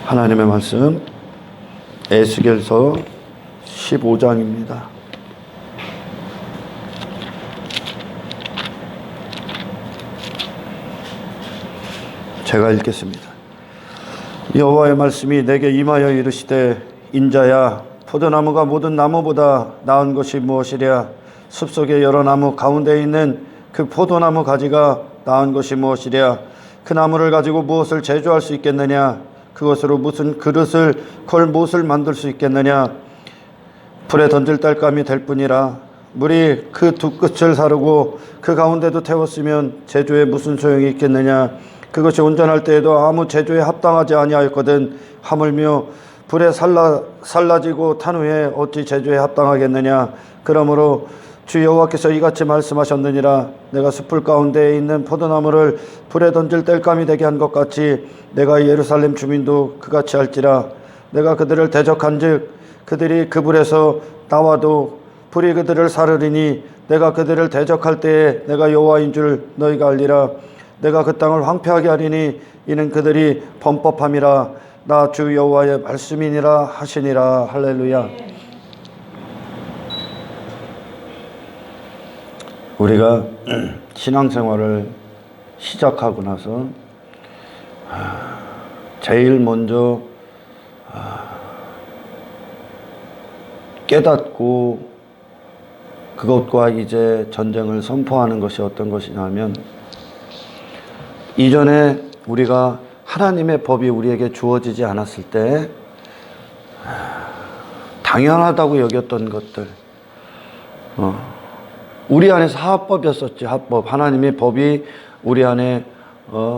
하나님의 말씀 에스겔서 15장입니다. 제가 읽겠습니다. 여호와의 말씀이 내게 임하여 이르시되 인자야, 포도나무가 모든 나무보다 나은 것이 무엇이랴? 숲속의 여러 나무 가운데 있는 그 포도나무 가지가 나은 것이 무엇이랴? 그 나무를 가지고 무엇을 제조할 수 있겠느냐? 그것으로 무슨 그릇을 걸 무엇을 만들 수 있겠느냐? 불에 던질 딸감이 될 뿐이라. 물이 그 두 끝을 사르고 그 가운데도 태웠으면 제조에 무슨 소용이 있겠느냐? 그것이 온전할 때에도 아무 제조에 합당하지 아니하였거든. 하물며 불에 살라지고 탄 후에 어찌 제조에 합당하겠느냐? 그러므로 주 여호와께서 이같이 말씀하셨느니라. 내가 숲풀 가운데에 있는 포도나무를 불에 던질 땔감이 되게 한 것 같이 내가 예루살렘 주민도 그같이 할지라. 내가 그들을 대적한즉 그들이 그 불에서 나와도 불이 그들을 사르리니 내가 그들을 대적할 때에 내가 여호와인 줄 너희가 알리라. 내가 그 땅을 황폐하게 하리니 이는 그들이 범법함이라. 나 주 여호와의 말씀이니라 하시니라. 할렐루야. 우리가 신앙생활을 시작하고 나서 제일 먼저 깨닫고 그것과 이제 전쟁을 선포하는 것이 어떤 것이냐면, 이전에 우리가 하나님의 법이 우리에게 주어지지 않았을 때 당연하다고 여겼던 것들, 우리 안에서 하합법이었었지. 합법, 하나님의 법이 우리 안에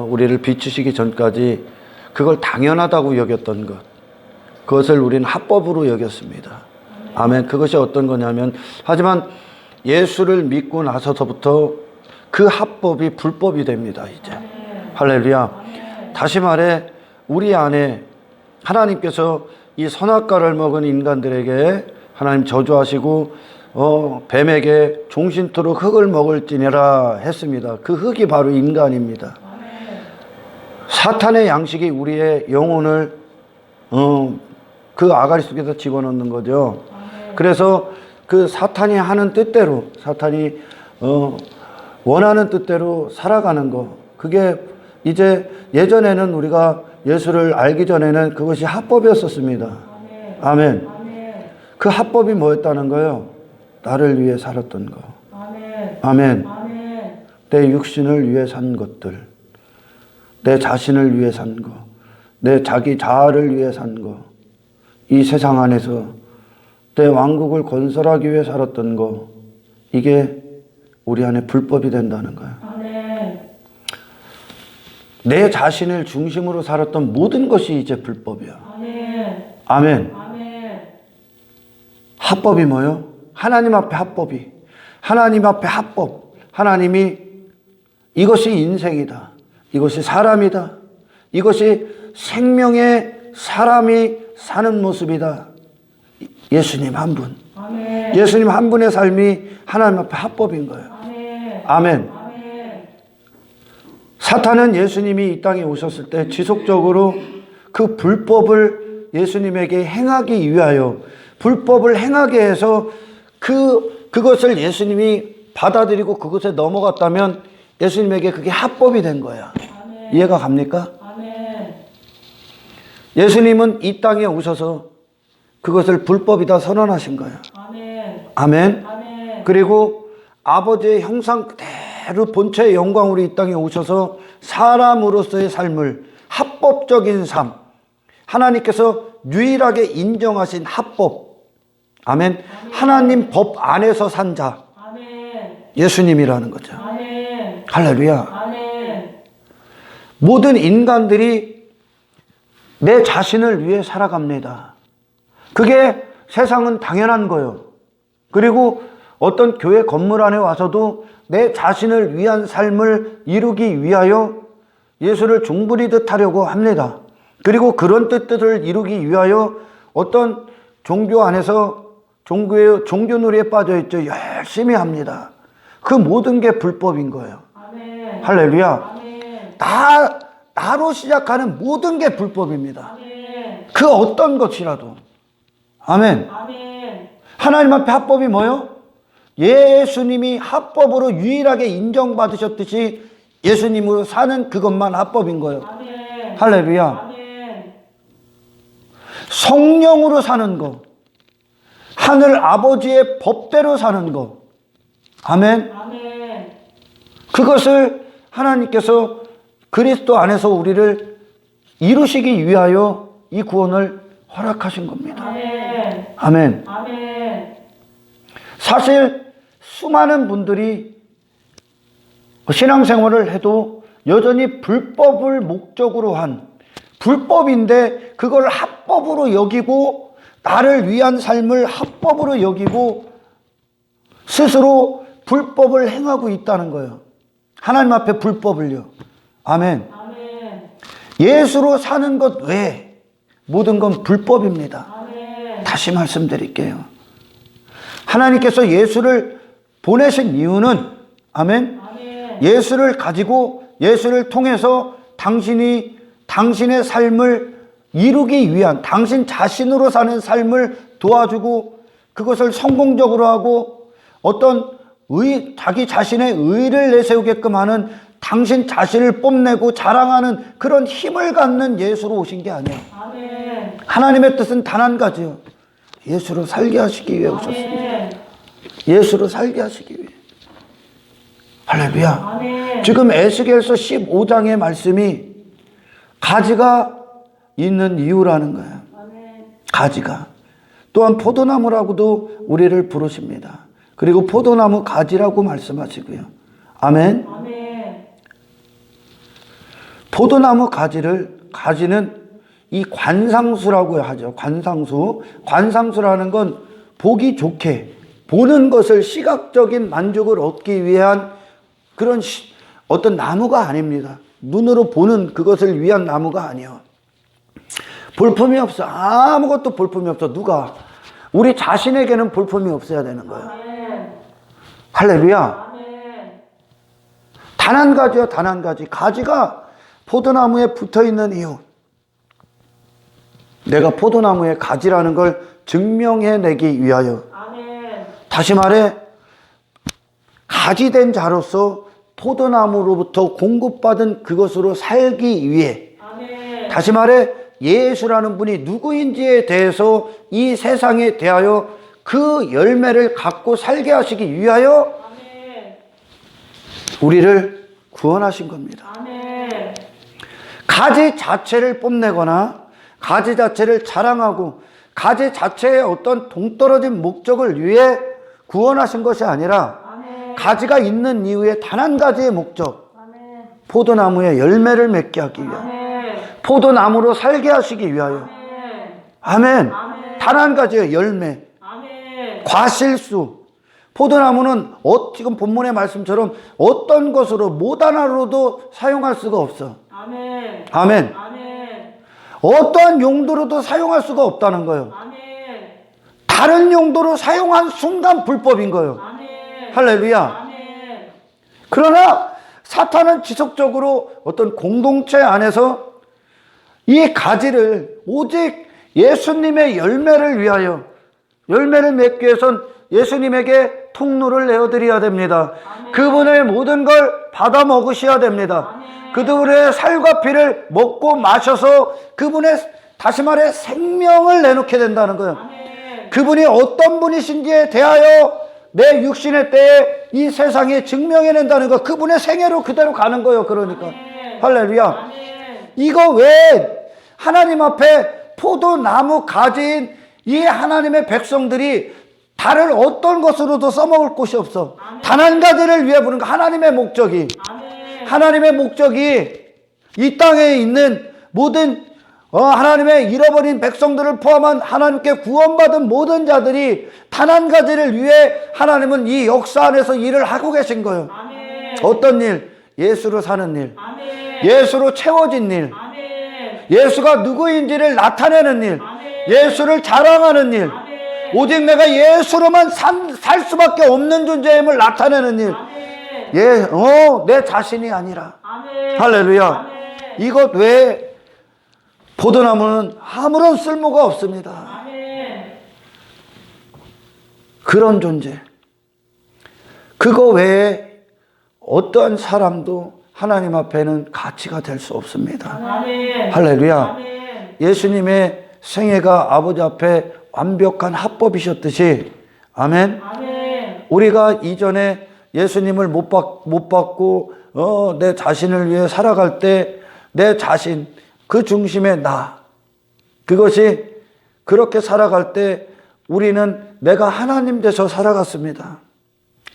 우리를 비추시기 전까지 그걸 당연하다고 여겼던 것, 그것을 우리는 합법으로 여겼습니다. 아멘. 그것이 어떤 거냐면, 하지만 예수를 믿고 나서서부터 그 합법이 불법이 됩니다. 이제 할렐루야. 다시 말해, 우리 안에 하나님께서 이 선악과를 먹은 인간들에게 하나님 저주하시고 뱀에게 종신토록 흙을 먹을지니라 했습니다. 그 흙이 바로 인간입니다. 사탄의 양식이 우리의 영혼을 그 아가리 속에서 집어넣는 거죠. 그래서 그 사탄이 하는 뜻대로, 사탄이 원하는 뜻대로 살아가는 거, 그게 이제 예전에는 우리가 예수를 알기 전에는 그것이 합법이었었습니다. 아멘. 그 합법이 뭐였다는 거예요? 나를 위해 살았던 거. 아멘. 내 육신을 위해 산 것들, 내 자신을 위해 산 거, 내 자기 자아를 위해 산 거, 이 세상 안에서 내 왕국을 건설하기 위해 살았던 거, 이게 우리 안에 불법이 된다는 거예요. 내 자신을 중심으로 살았던 모든 것이 이제 불법이야. 아멘. 합법이 뭐예요? 하나님 앞에 합법이, 하나님 앞에 합법, 하나님이 이것이 인생이다, 이것이 사람이다, 이것이 생명의 사람이 사는 모습이다. 예수님 한 분, 예수님 한 분의 삶이 하나님 앞에 합법인 거예요. 아멘. 사탄은 예수님이 이 땅에 오셨을 때 지속적으로 그 불법을 예수님에게 행하기 위하여, 불법을 행하게 해서 그것을 예수님이 받아들이고 그것에 넘어갔다면 예수님에게 그게 합법이 된 거야. 이해가 갑니까? 예수님은 이 땅에 오셔서 그것을 불법이다 선언하신 거야. 아멘. 그리고 아버지의 형상 그대로 본체의 영광으로 이 땅에 오셔서 사람으로서의 삶을, 합법적인 삶, 하나님께서 유일하게 인정하신 합법, 아멘. 하나님 법 안에서 산 자, 예수님이라는 거죠. 할렐루야. 모든 인간들이 내 자신을 위해 살아갑니다. 그게 세상은 당연한 거예요. 그리고 어떤 교회 건물 안에 와서도 내 자신을 위한 삶을 이루기 위하여 예수를 종부리듯 하려고 합니다. 그리고 그런 뜻들을 이루기 위하여 어떤 종교 안에서 종교놀이에 빠져있죠. 열심히 합니다. 그 모든 게 불법인 거예요. 할렐루야. 나로 시작하는 모든 게 불법입니다. 그 어떤 것이라도. 아멘. 아멘. 하나님 앞에 합법이 뭐요? 예수님이 합법으로 유일하게 인정받으셨듯이 예수님으로 사는 그것만 합법인 거예요. 아멘. 할렐루야. 아멘. 성령으로 사는 거, 하늘 아버지의 법대로 사는 거. 아멘. 아멘. 그것을 하나님께서 그리스도 안에서 우리를 이루시기 위하여 이 구원을 허락하신 겁니다. 아멘. 아멘. 아멘. 사실 수많은 분들이 신앙생활을 해도 여전히 불법을 목적으로 한, 불법인데 그걸 합법으로 여기고 나를 위한 삶을 합법으로 여기고 스스로 불법을 행하고 있다는 거예요. 하나님 앞에 불법을요. 아멘. 아멘. 예수로 사는 것 외에 모든 건 불법입니다. 아멘. 다시 말씀드릴게요. 하나님께서 예수를 보내신 이유는, 아멘, 아멘. 예수를 가지고 예수를 통해서 당신의 삶을 이루기 위한, 당신 자신으로 사는 삶을 도와주고 그것을 성공적으로 하고 어떤 자기 자신의 의를 내세우게끔 하는, 당신 자신을 뽐내고 자랑하는 그런 힘을 갖는 예수로 오신 게 아니에요. 아멘. 하나님의 뜻은 단 한 가지요. 예수로 살게 하시기 위해 오셨습니다. 아멘. 예수로 살게 하시기 위해. 할렐루야. 아멘. 지금 에스겔서 15장의 말씀이 가지가 있는 이유라는 거예요. 아멘. 가지가. 또한 포도나무라고도 우리를 부르십니다. 그리고 포도나무 가지라고 말씀하시고요. 아멘. 아멘. 포도나무 가지는 이 관상수라고 하죠. 관상수라는 건 보기 좋게, 보는 것을 시각적인 만족을 얻기 위한 그런 어떤 나무가 아닙니다. 눈으로 보는 그것을 위한 나무가 아니에요. 볼품이 없어. 아무것도 볼품이 없어. 누가? 우리 자신에게는 볼품이 없어야 되는 거예요. 아멘. 할렐루야. 아멘. 단 한 가지요, 단 한 가지. 가지가 포도나무에 붙어 있는 이유. 내가 포도나무의 가지라는 걸 증명해내기 위하여. 아멘. 다시 말해, 가지된 자로서 포도나무로부터 공급받은 그것으로 살기 위해. 아멘. 다시 말해, 예수라는 분이 누구인지에 대해서 이 세상에 대하여 그 열매를 갖고 살게 하시기 위하여 아멘. 우리를 구원하신 겁니다. 아멘. 가지 자체를 뽐내거나 가지 자체를 자랑하고 가지 자체의 어떤 동떨어진 목적을 위해 구원하신 것이 아니라 아멘. 가지가 있는 이유의 단 한 가지의 목적, 아멘. 포도나무의 열매를 맺게 하기 위하여, 아멘. 포도나무로 살게 하시기 위하여. 아멘. 단 한 가지의 열매, 아멘. 과실수. 포도나무는 지금 본문의 말씀처럼 어떤 것으로 못 하나로도 사용할 수가 없어. 아멘. 아멘. 아멘. 어떠한 용도로도 사용할 수가 없다는 거예요. 아멘. 다른 용도로 사용한 순간 불법인 거예요. 아멘. 할렐루야. 아멘. 그러나 사탄은 지속적으로 어떤 공동체 안에서 이 가지를 오직 예수님의 열매를 위하여, 열매를 맺기 위해선 예수님에게 통로를 내어드려야 됩니다. 그분의 모든 걸 받아 먹으셔야 됩니다. 그분의 살과 피를 먹고 마셔서 그분의, 다시 말해, 생명을 내놓게 된다는 거예요. 그분이 어떤 분이신지에 대하여 내 육신의 때에 이 세상에 증명해낸다는 거, 그분의 생애로 그대로 가는 거예요. 그러니까 할렐루야. 이거 외에 하나님 앞에 포도나무 가지인 이 하나님의 백성들이 다른 어떤 것으로도 써먹을 곳이 없어. 단 한 가지를 위해 부른 거. 하나님의 목적이, 하나님의 목적이 이 땅에 있는 모든 하나님의 잃어버린 백성들을 포함한 하나님께 구원받은 모든 자들이 단 한 가지를 위해 하나님은 이 역사 안에서 일을 하고 계신 거예요. 어떤 일? 예수로 사는 일, 예수로 채워진 일, 예수가 누구인지를 나타내는 일, 예수를 자랑하는 일, 오직 내가 예수로만 살 수밖에 없는 존재임을 나타내는 일. 내 자신이 아니라. 할렐루야. 이것 외에 포도나무는 아무런 쓸모가 없습니다. 아멘. 그런 존재. 그거 외에 어떠한 사람도 하나님 앞에는 가치가 될 수 없습니다. 아멘. 할렐루야. 아멘. 예수님의 생애가 아버지 앞에 완벽한 합법이셨듯이, 아멘. 아멘. 우리가 이전에 예수님을 못 받고 내 자신을 위해 살아갈 때 내 자신, 그 중심에 나, 그것이 그렇게 살아갈 때 우리는 내가 하나님 돼서 살아갔습니다.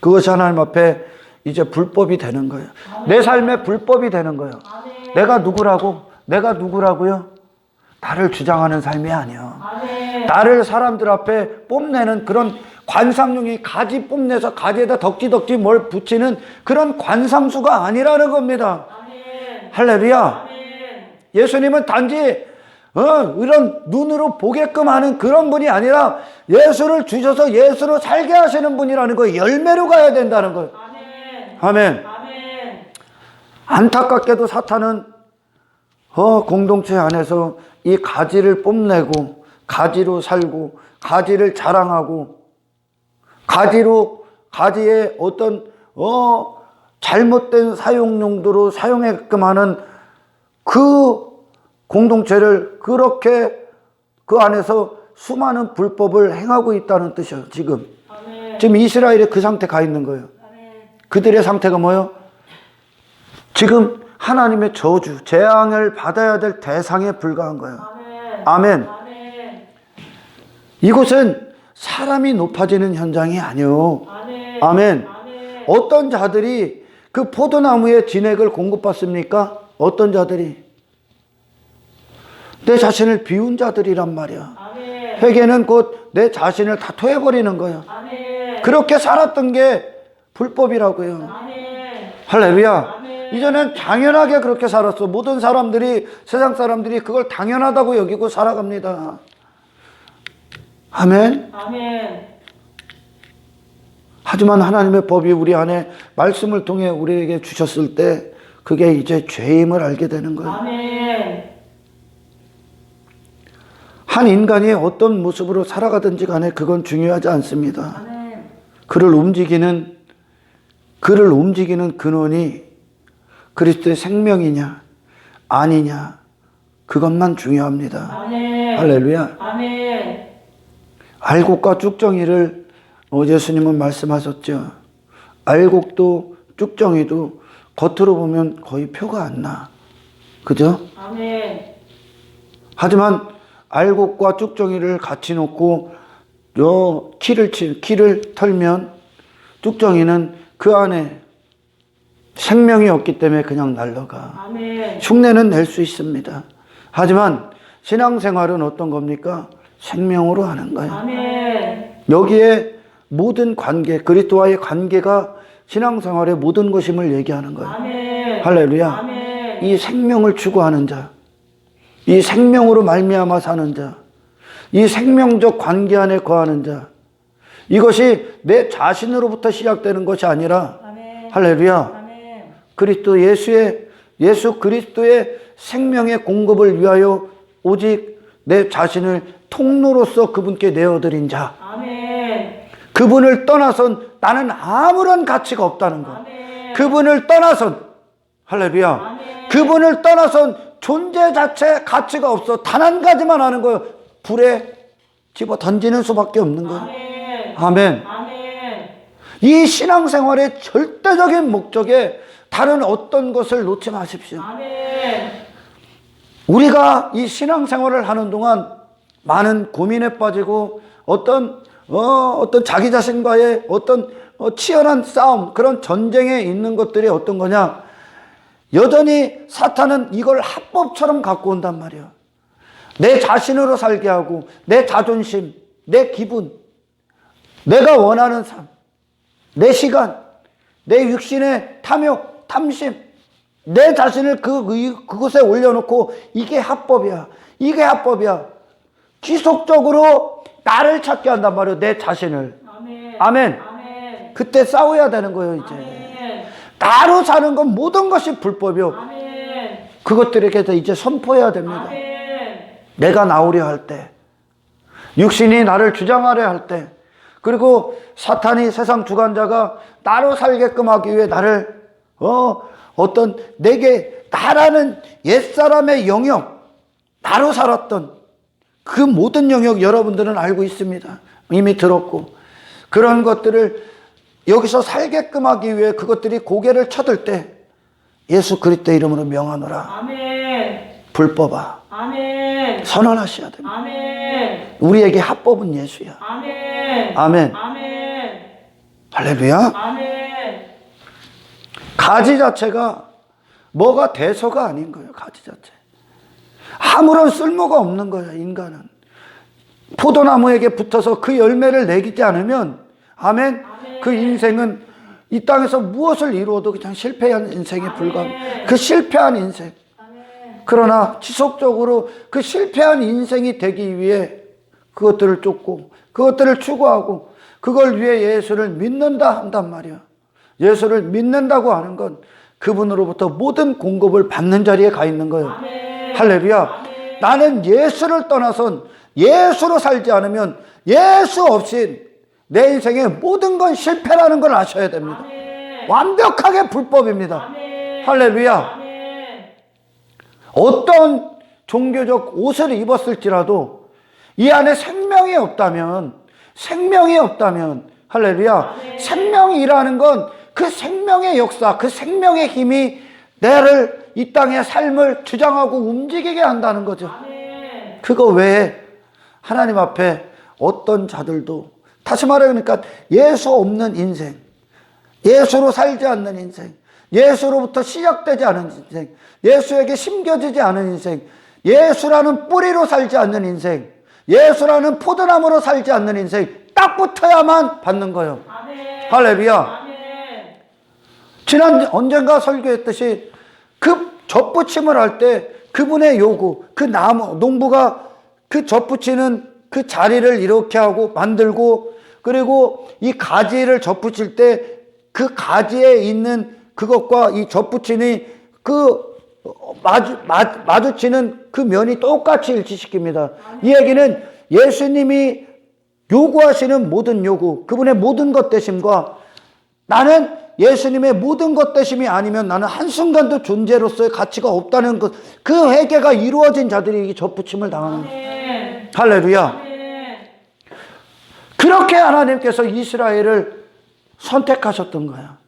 그것이 하나님 앞에 이제 불법이 되는 거예요. 내 삶의 불법이 되는 거예요. 아멘. 내가 누구라고요? 나를 주장하는 삶이 아니에요. 아멘. 나를 사람들 앞에 뽐내는 그런 관상용이, 가지 뽐내서 가지에다 덕지덕지 뭘 붙이는 그런 관상수가 아니라는 겁니다. 아멘. 할렐루야. 아멘. 예수님은 단지 이런 눈으로 보게끔 하는 그런 분이 아니라 예수를 주셔서 예수로 살게 하시는 분이라는 거예요. 열매로 가야 된다는 거예요. 아멘. 아멘. 아멘. 안타깝게도 사탄은 공동체 안에서 이 가지를 뽐내고 가지로 살고 가지를 자랑하고 가지의 어떤 잘못된 사용 용도로 사용하게끔 하는 그 공동체를 그렇게 그 안에서 수많은 불법을 행하고 있다는 뜻이에요. 지금 이스라엘이 그 상태 가 있는 거예요. 그들의 상태가 뭐예요? 지금 하나님의 저주, 재앙을 받아야 될 대상에 불과한 거예요. 아멘. 이곳은 사람이 높아지는 현장이 아니에요. 아멘. 어떤 자들이 그 포도나무의 진액을 공급받습니까? 어떤 자들이? 내 자신을 비운 자들이란 말이야. 회개는 곧 내 자신을 다 토해버리는 거예요. 그렇게 살았던 게 불법이라고요. 할렐루야. 이전엔 당연하게 그렇게 살았어. 모든 사람들이, 세상 사람들이 그걸 당연하다고 여기고 살아갑니다. 아멘. 하지만 하나님의 법이 우리 안에 말씀을 통해 우리에게 주셨을 때 그게 이제 죄임을 알게 되는 거예요. 한 인간이 어떤 모습으로 살아가든지 간에 그건 중요하지 않습니다. 그를 움직이는 근원이 그리스도의 생명이냐 아니냐, 그것만 중요합니다. 할렐루야. 알곡과 쭉정이를 예수님은 말씀하셨죠. 알곡도 쭉정이도 겉으로 보면 거의 표가 안 나. 그죠? 하지만 알곡과 쭉정이를 같이 놓고 키를 털면 쭉정이는 그 안에 생명이 없기 때문에 그냥 날아가. 흉내는 낼 수 있습니다. 하지만 신앙생활은 어떤 겁니까? 생명으로 하는 거예요. 여기에 모든 관계, 그리스도와의 관계가 신앙생활의 모든 것임을 얘기하는 거예요. 할렐루야. 이 생명을 추구하는 자, 이 생명으로 말미암아 사는 자, 이 생명적 관계 안에 거하는 자, 이것이 내 자신으로부터 시작되는 것이 아니라 할렐루야. 예수 그리스도의 생명의 공급을 위하여 오직 내 자신을 통로로서 그분께 내어드린 자, 그분을 떠나선 나는 아무런 가치가 없다는 것. 그분을 떠나선, 할렐루야, 그분을 떠나선 존재 자체에 가치가 없어. 단 한 가지만 하는 거예요. 불에 집어 던지는 수밖에 없는 거예요. 아멘. 이 신앙생활의 절대적인 목적에 다른 어떤 것을 놓지 마십시오. 우리가 이 신앙생활을 하는 동안 많은 고민에 빠지고 어떤 자기 자신과의 어떤 치열한 싸움, 그런 전쟁에 있는 것들이 어떤 거냐? 여전히 사탄은 이걸 합법처럼 갖고 온단 말이야. 내 자신으로 살게 하고, 내 자존심, 내 기분, 내가 원하는 삶, 내 시간, 내 육신의 탐욕, 탐심, 내 자신을 그곳에 올려놓고 이게 합법이야, 이게 합법이야. 지속적으로 나를 찾게 한단 말이에요. 내 자신을. 아멘. 그때 싸워야 되는 거예요. 이제 나로 사는 건 모든 것이 불법이요. 그것들에게 이제 선포해야 됩니다. 내가 나오려 할 때, 육신이 나를 주장하려 할 때, 그리고 사탄이 세상 주관자가 나로 살게끔 하기 위해 나를 어떤 내게 나라는 옛사람의 영역, 나로 살았던 그 모든 영역 여러분들은 알고 있습니다. 이미 들었고, 그런 것들을 여기서 살게끔 하기 위해 그것들이 고개를 쳐들 때 예수 그리스도의 이름으로 명하노라. 아멘. 불법아. 아멘. 선언하셔야 됩니다. 아멘. 우리에게 합법은 예수야. 아멘. 아멘. 아멘. 할렐루야. 아멘. 가지 자체가 뭐가 돼서가 아닌 거예요. 가지 자체. 아무런 쓸모가 없는 거예요. 인간은. 포도나무에게 붙어서 그 열매를 내기지 않으면 아멘. 그 인생은 이 땅에서 무엇을 이루어도 그냥 실패한 인생에 불과합니다. 그 실패한 인생. 그러나 지속적으로 그 실패한 인생이 되기 위해 그것들을 쫓고 그것들을 추구하고 그걸 위해 예수를 믿는다 한단 말이야. 예수를 믿는다고 하는 건 그분으로부터 모든 공급을 받는 자리에 가 있는 거예요. 할렐루야. 나는 예수를 떠나선 예수로 살지 않으면 예수 없이 내 인생의 모든 건 실패라는 걸 아셔야 됩니다. 완벽하게 불법입니다. 할렐루야. 어떤 종교적 옷을 입었을지라도 이 안에 생명이 없다면 할렐루야. 생명이라는 건 그 생명의 역사, 그 생명의 힘이 나를 이 땅의 삶을 주장하고 움직이게 한다는 거죠. 그거 외에 하나님 앞에 어떤 자들도, 다시 말해 그러니까 예수 없는 인생, 예수로 살지 않는 인생, 예수로부터 시작되지 않은 인생, 예수에게 심겨지지 않은 인생, 예수라는 뿌리로 살지 않는 인생, 예수라는 포도나무로 살지 않는 인생, 딱 붙어야만 받는 거예요. 할렐루야. 지난 언젠가 설교했듯이 그 젖붙임을 할 때 그분의 요구, 그 나무, 농부가 그 젖붙이는 그 자리를 이렇게 하고 만들고, 그리고 이 가지를 젖붙일 때 그 가지에 있는 그것과 이 젖붙이니 그 마주치는 그 면이 똑같이 일치시킵니다. 이 얘기는 예수님이 요구하시는 모든 요구, 그분의 모든 것 되심과 나는 예수님의 모든 것 되심이 아니면 나는 한순간도 존재로서의 가치가 없다는 것, 그 회개가 이루어진 자들이 이 젖붙임을 당하는 거예요. 할렐루야. 그렇게 하나님께서 이스라엘을 선택하셨던 거야.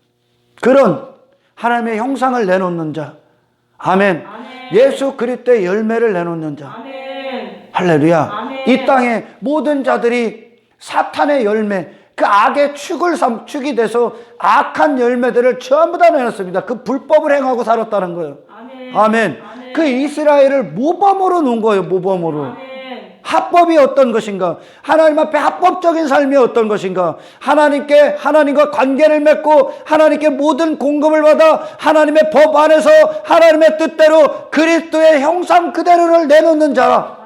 그런 하나님의 형상을 내놓는 자, 아멘. 예수 그리스도의 열매를 내놓는 자, 할렐루야. 이 땅의 모든 자들이 사탄의 열매, 그 악의 축이 돼서 악한 열매들을 전부 다 내놨습니다. 그 불법을 행하고 살았다는 거예요. 아멘. 그 이스라엘을 모범으로 놓은 거예요. 모범으로. 합법이 어떤 것인가? 하나님 앞에 합법적인 삶이 어떤 것인가? 하나님과 관계를 맺고 하나님께 모든 공급을 받아 하나님의 법 안에서 하나님의 뜻대로 그리스도의 형상 그대로를 내놓는 자.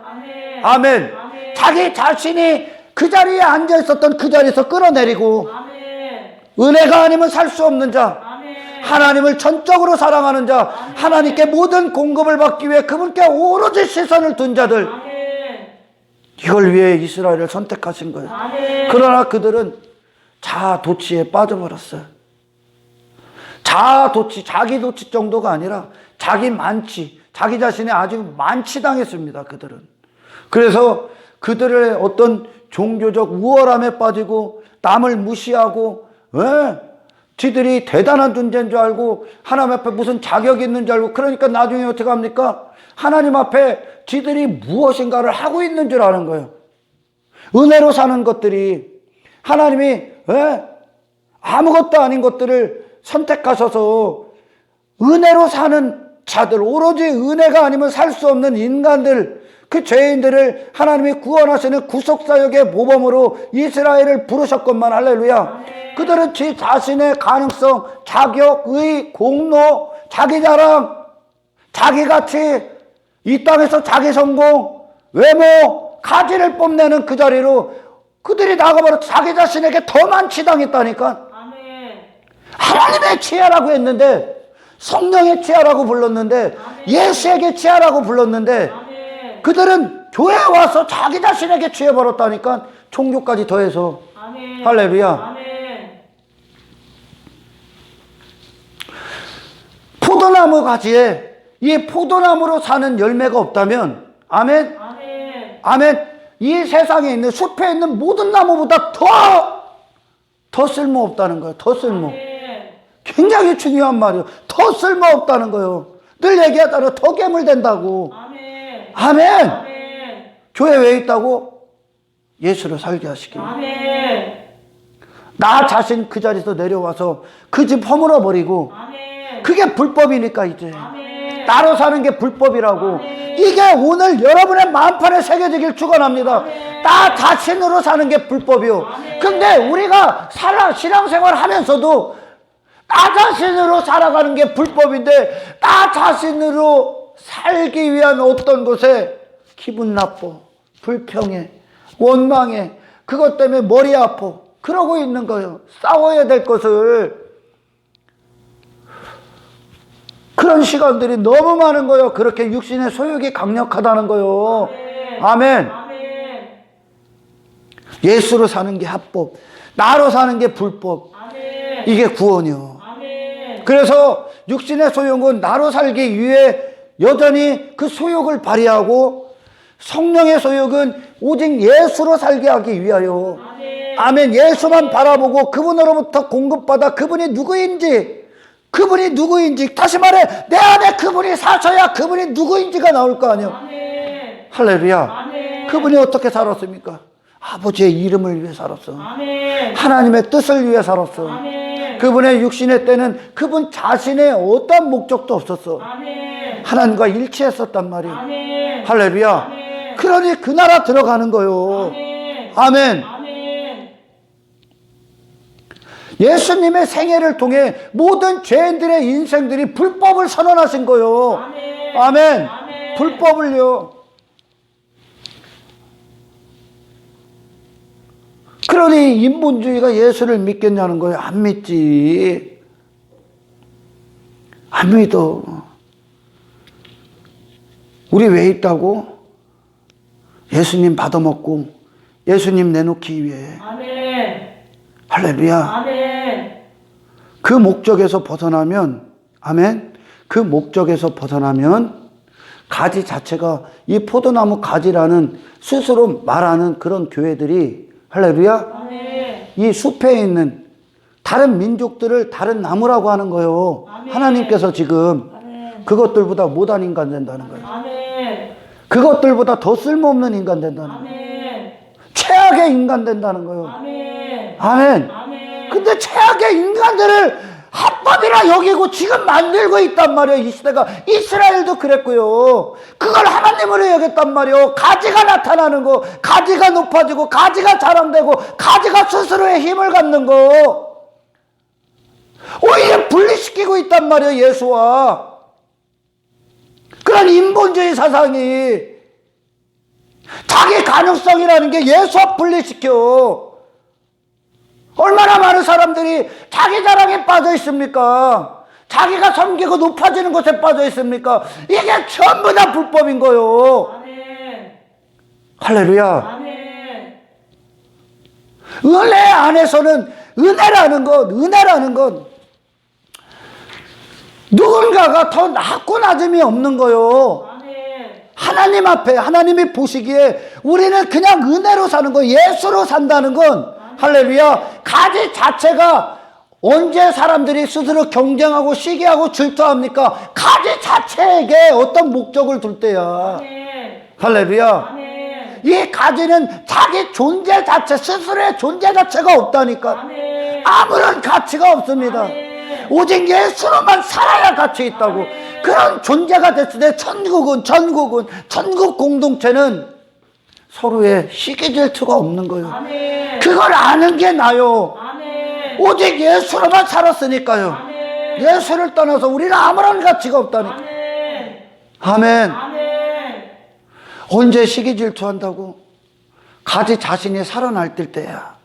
아멘. 자기 자신이 그 자리에 앉아 있었던 그 자리에서 끌어내리고 은혜가 아니면 살 수 없는 자, 하나님을 전적으로 사랑하는 자, 하나님께 모든 공급을 받기 위해 그분께 오로지 시선을 둔 자들, 이걸 위해 이스라엘을 선택하신 거예요. 그러나 그들은 자아도취에 빠져버렸어요. 자기 도취 정도가 아니라 자기 만취, 자기 자신의 아주 만취당했습니다. 그들은. 그래서 그들의 어떤 종교적 우월함에 빠지고 남을 무시하고, 지들이 대단한 존재인 줄 알고 하나님 앞에 무슨 자격이 있는 줄 알고, 그러니까 나중에 어떻게 합니까? 하나님 앞에 지들이 무엇인가를 하고 있는 줄 아는 거예요. 은혜로 사는 것들이, 하나님이 아무것도 아닌 것들을 선택하셔서 은혜로 사는 자들, 오로지 은혜가 아니면 살 수 없는 인간들, 그 죄인들을 하나님이 구원하시는 구속사역의 모범으로 이스라엘을 부르셨건만, 할렐루야. 그들은 지 자신의 가능성, 자격, 의, 공로, 자기 자랑, 자기 가치, 이 땅에서 자기 성공, 외모, 가지를 뽐내는 그 자리로 그들이 나가버려 자기 자신에게 더 만취당했다니까. 하나님의 치아라고 했는데, 성령의 치아라고 불렀는데, 예수에게 치아라고 불렀는데, 그들은 교회 와서 자기 자신에게 취해버렸다니까. 종교까지 더해서. 아멘. 할렐루야. 아멘. 포도나무 가지에 이 포도나무로 사는 열매가 없다면, 아멘? 아멘. 아멘. 이 세상에 있는 숲에 있는 모든 나무보다 더 쓸모없다는 거예요. 더 쓸모. 아멘. 굉장히 중요한 말이에요. 더 쓸모없다는 거예요. 늘 얘기하잖아요. 더 괴물된다고. 아멘. 아멘. 아멘. 교회 왜 있다고? 예수를 살게 하시기. 아멘. 나 자신 그 자리에서 내려와서 그 집 허물어 버리고. 아멘. 그게 불법이니까 이제. 아멘. 나로 사는 게 불법이라고. 아멘. 이게 오늘 여러분의 마음판에 새겨지길 축원합니다. 아멘. 나 자신으로 사는 게 불법이요. 아멘. 근데 우리가 신앙생활 하면서도 나 자신으로 살아가는 게 불법인데, 나 자신으로 살기 위한 어떤 것에 기분 나빠, 불평해, 원망해, 그것 때문에 머리 아파, 그러고 있는 거예요. 싸워야 될 것을. 그런 시간들이 너무 많은 거예요. 그렇게 육신의 소욕이 강력하다는 거예요. 아멘. 아멘. 예수로 사는 게 합법, 나로 사는 게 불법. 아멘. 이게 구원이요. 아멘. 그래서 육신의 소욕은 나로 살기 위해 여전히 그 소욕을 발휘하고, 성령의 소욕은 오직 예수로 살게 하기 위하여. 아멘. 아멘. 예수만 바라보고 그분으로부터 공급받아 그분이 누구인지, 다시 말해, 내 안에 그분이 사셔야 그분이 누구인지가 나올 거 아니에요. 아멘. 할렐루야. 아멘. 그분이 어떻게 살았습니까? 아버지의 이름을 위해 살았어. 아멘. 하나님의 뜻을 위해 살았어. 아멘. 그분의 육신의 때는 그분 자신의 어떤 목적도 없었어. 아멘. 하나님과 일치했었단 말이에요. 아멘. 할렐루야. 아멘. 그러니 그 나라 들어가는 거요. 아멘. 아멘. 아멘. 예수님의 생애를 통해 모든 죄인들의 인생들이 불법을 선언하신 거요. 아멘. 아멘. 아멘. 불법을요. 그러니 인본주의가 예수를 믿겠냐는 거예요. 안 믿지. 안 믿어. 우리 왜 있다고? 예수님 받아먹고 예수님 내놓기 위해. 아멘. 할렐루야. 아멘. 그 목적에서 벗어나면, 아멘. 그 목적에서 벗어나면 가지 자체가 이 포도나무 가지라는 스스로 말하는 그런 교회들이, 할렐루야. 아멘. 이 숲에 있는 다른 민족들을 다른 나무라고 하는 거예요. 아멘. 하나님께서 지금 아멘. 그것들보다 못한 인간 된다는 거예요. 아멘. 그것들보다 더 쓸모없는 인간 된다는 거예요. 아멘. 최악의 인간 된다는 거예요. 아멘. 아멘. 아멘. 근데 최악의 인간들을 합법이라 여기고 지금 만들고 있단 말이에요. 이 시대가. 이스라엘도 그랬고요. 그걸 하나님으로 여겼단 말이에요. 가지가 나타나는 거, 가지가 높아지고, 가지가 자랑되고, 가지가 스스로의 힘을 갖는 거, 오히려 분리시키고 있단 말이에요. 예수와. 그런 인본주의 사상이, 자기 가능성이라는 게 예수와 분리시켜. 얼마나 많은 사람들이 자기 자랑에 빠져 있습니까? 자기가 섬기고 높아지는 것에 빠져 있습니까? 이게 전부 다 불법인 거요. 아멘. 할렐루야. 아멘. 은혜 안에서는 은혜라는 건 누군가가 더 낮고 낮음이 없는 거요. 아멘. 하나님 앞에, 하나님이 보시기에 우리는 그냥 은혜로 사는 거, 예수로 산다는 건, 할렐루야, 가지 자체가 언제 사람들이 스스로 경쟁하고 시기하고 질투합니까? 가지 자체에게 어떤 목적을 둘 때야. 아멘. 할렐루야. 아멘. 이 가지는 자기 존재 자체, 스스로의 존재 자체가 없다니까. 아멘. 아무런 가치가 없습니다. 아멘. 오직 예수로만 살아야 가치 있다고. 그런 존재가 됐을 때 전국 공동체는 서로의 시기 질투가 없는 거예요. 아멘. 그걸 아는 게 나요. 아멘. 오직 예수로만 살았으니까요. 아멘. 예수를 떠나서 우리는 아무런 가치가 없다니까. 아멘. 아멘. 아멘. 언제 시기 질투한다고? 가지 자신이 살아날 때야.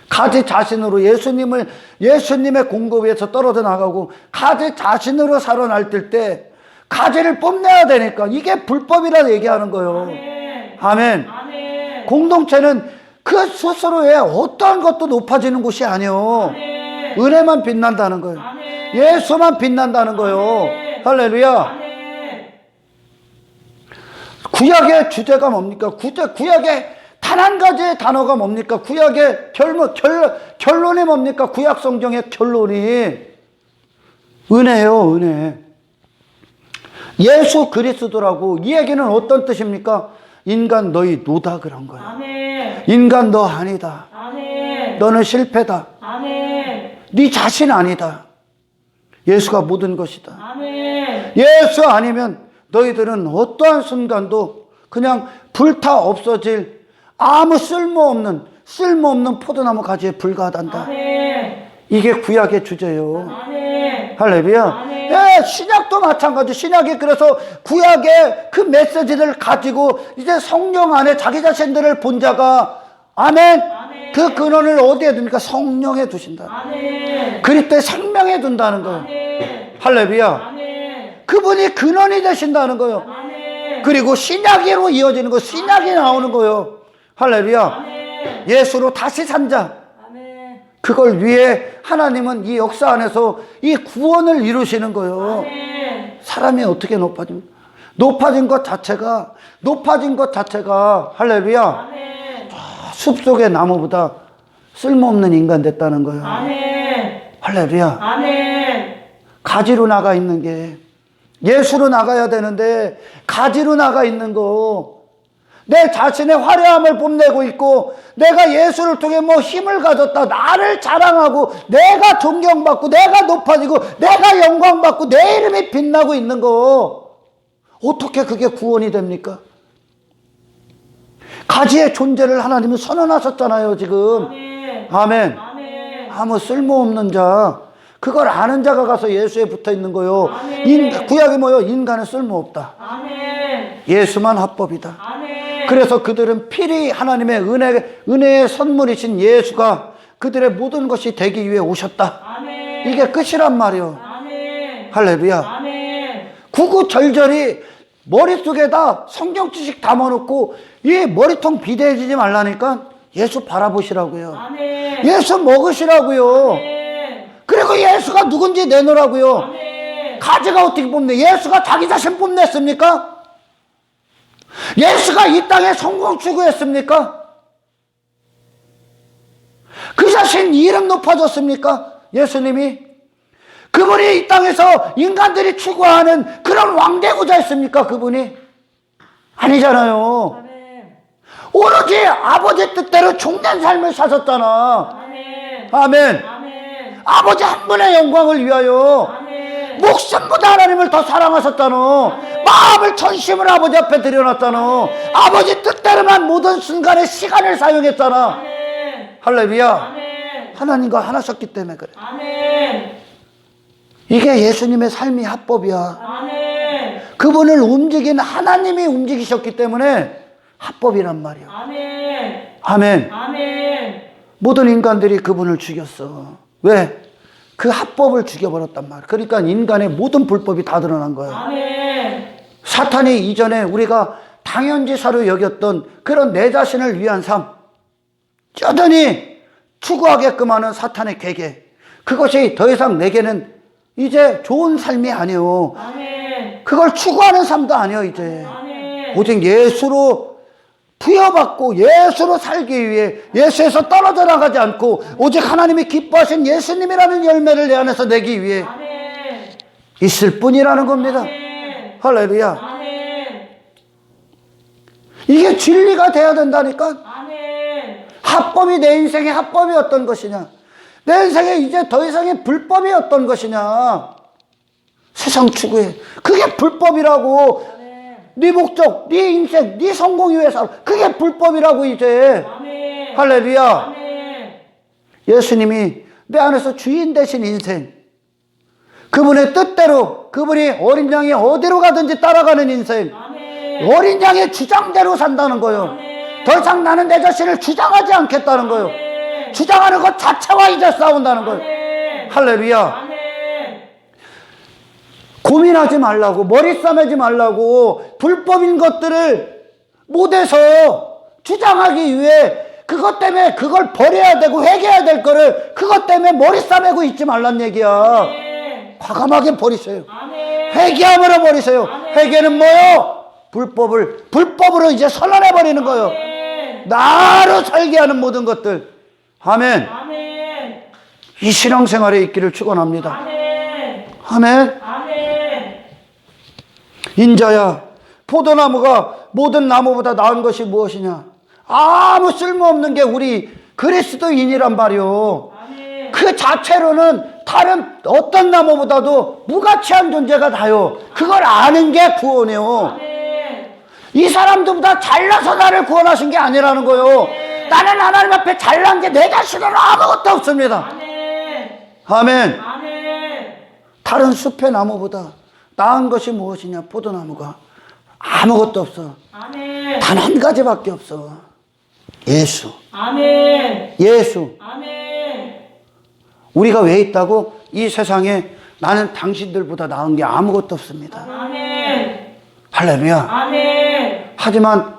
가지 자신으로 예수님의 공급에서 떨어져 나가고 가지 자신으로 살아날 때 가지를 뽐내야 되니까. 이게 불법이라 얘기하는 거예요. 아멘. 아멘. 아멘. 공동체는 그 스스로의 어떠한 것도 높아지는 곳이 아니요. 아멘. 은혜만 빛난다는 거예요. 아멘. 예수만 빛난다는 거예요. 아멘. 할렐루야. 아멘. 구약의 주제가 뭡니까? 구약의 단 한 가지의 단어가 뭡니까? 구약의 결론이 뭡니까? 구약 성경의 결론이 은혜요, 은혜. 예수 그리스도라고 이 얘기는 어떤 뜻입니까? 인간 너희 노다 그런 거야. 아멘. 인간 너 아니다. 아멘. 너는 실패다. 아멘. 네 자신 아니다. 예수가 모든 것이다. 아멘. 예수 아니면 너희들은 어떠한 순간도 그냥 불타 없어질 아무 쓸모없는 포도나무 가지에 불과하단다. 아멘. 이게 구약의 주제예요. 아멘. 할렐루야. 아멘. 예, 신약도 마찬가지. 신약이 그래서 구약의 그 메시지를 가지고 이제 성령 안에 자기 자신들을 본 자가 아멘. 아멘. 그 근원을 어디에 둡니까? 성령에 두신다. 아멘. 그리스도의 생명에 둔다는 거예요. 아멘. 할렐루야. 아멘. 그분이 근원이 되신다는 거예요. 아멘. 그리고 신약으로 이어지는 거, 신약이 나오는 거예요. 할렐루야. 아멘. 예수로 다시 산 자. 아멘. 그걸 위해 하나님은 이 역사 안에서 이 구원을 이루시는 거예요. 아멘. 사람이 어떻게 높아집니까? 높아진 것 자체가 할렐루야. 아멘. 숲속의 나무보다 쓸모없는 인간 됐다는 거예요. 아멘. 할렐루야. 아멘. 가지로 나가 있는 게 예수로 나가야 되는데 가지로 나가 있는 거, 내 자신의 화려함을 뽐내고 있고 내가 예수를 통해 뭐 힘을 가졌다, 나를 자랑하고 내가 존경받고 내가 높아지고 내가 영광받고 내 이름이 빛나고 있는 거, 어떻게 그게 구원이 됩니까? 가지의 존재를 하나님은 선언하셨잖아요 지금. 아멘. 아멘. 아멘. 아무 쓸모없는 자, 그걸 아는 자가 가서 예수에 붙어 있는 거요. 아멘. 구약이 뭐요? 인간은 쓸모없다. 아멘. 예수만 합법이다. 아멘. 그래서 그들은 필히 하나님의 은혜의 선물이신 예수가 그들의 모든 것이 되기 위해 오셨다. 아멘. 이게 끝이란 말이요. 아멘. 할렐루야. 아멘. 구구절절히 머릿속에다 성경 지식 담아놓고 이 머리통 비대해지지 말라니까 예수 바라보시라고요. 아멘. 예수 먹으시라고요. 아멘. 그리고 예수가 누군지 내놓으라고요. 아멘. 가지가 어떻게 뽐내? 예수가 자기 자신 뽐냈습니까? 예수가 이 땅에 성공 추구했습니까? 그 자신 이름 높아졌습니까? 예수님이? 그분이 이 땅에서 인간들이 추구하는 그런 왕되고자 했습니까? 그분이? 아니잖아요. 아멘. 오로지 아버지 뜻대로 종된 삶을 사셨잖아. 아멘. 아멘. 아멘. 아버지 한 분의 영광을 위하여 아멘. 목숨보다 하나님을 더 사랑하셨잖아. 아멘. 마음을 전심을 아버지 앞에 드려놨잖아. 아멘. 아버지 뜻대로만 모든 순간에 시간을 사용했잖아. 아멘. 할렐루야. 아멘. 하나님과 하나셨기 때문에 그래. 아멘. 이게 예수님의 삶이 합법이야. 아멘. 그분을 움직인 하나님이 움직이셨기 때문에 합법이란 말이야. 아멘. 아멘. 아멘. 모든 인간들이 그분을 죽였어. 왜? 그 합법을 죽여버렸단 말이야. 그러니까 인간의 모든 불법이 다 드러난 거야. 아멘. 사탄이 이전에 우리가 당연지사로 여겼던 그런 내 자신을 위한 삶, 여전히 추구하게끔 하는 사탄의 계계, 그것이 더 이상 내게는 이제 좋은 삶이 아니요. 아멘. 그걸 추구하는 삶도 아니요 이제. 아멘. 오직 예수로 부여받고 예수로 살기 위해 예수에서 떨어져 나가지 않고 오직 하나님이 기뻐하신 예수님이라는 열매를 내 안에서 내기 위해 아멘. 있을 뿐이라는 겁니다. 아멘. 할렐루야. 아멘. 이게 진리가 돼야 된다니까. 아멘. 합법이 내 인생의 합법이 어떤 것이냐, 내 인생에 이제 더 이상의 불법이 어떤 것이냐. 세상 추구해. 그게 불법이라고. 아멘. 네 목적, 네 인생, 네 성공 위해서 그게 불법이라고 이제. 아멘. 할렐루야. 아멘. 예수님이 내 안에서 주인 되신 인생, 그분의 뜻대로, 그분이 어린 양이 어디로 가든지 따라가는 인생, 아멘. 어린 양의 주장대로 산다는 거예요. 아멘. 더 이상 나는 내 자신을 주장하지 않겠다는 거예요. 아멘. 주장하는 것 자체와 이제 싸운다는 거예요. 아멘. 할렐루야. 아멘. 고민하지 말라고, 머리 싸매지 말라고, 불법인 것들을 못해서 주장하기 위해 그것 때문에 그걸 버려야 되고 회개해야 될 거를 그것 때문에 머리 싸매고 있지 말란 얘기야. 아멘. 과감하게 버리세요. 아멘. 회개함으로 버리세요. 회개는 뭐요? 불법으로 이제 선언해 버리는 거예요. 아멘. 나로 살게 하는 모든 것들. 아멘. 아멘. 이 신앙생활에 있기를 축원합니다. 아멘. 아멘. 아멘. 인자야, 포도나무가 모든 나무보다 나은 것이 무엇이냐? 아무 쓸모없는 게 우리 그리스도인이란 말이요. 아멘. 그 자체로는 다른 어떤 나무보다도 무가치한 존재가 다요. 그걸 아는 게 구원이에요. 아멘. 이 사람들보다 잘나서 나를 구원하신 게 아니라는 거요. 나는 하나님 앞에 잘난 게 내 자신은 아무것도 없습니다. 아멘. 아멘. 아멘. 다른 숲의 나무보다 나은 것이 무엇이냐? 포도나무가 아무것도 없어. 아멘. 단 한 가지밖에 없어. 예수. 아멘. 예수. 아멘. 우리가 왜 있다고? 이 세상에 나는 당신들보다 나은 게 아무것도 없습니다. 아멘. 할렐루야. 아멘. 하지만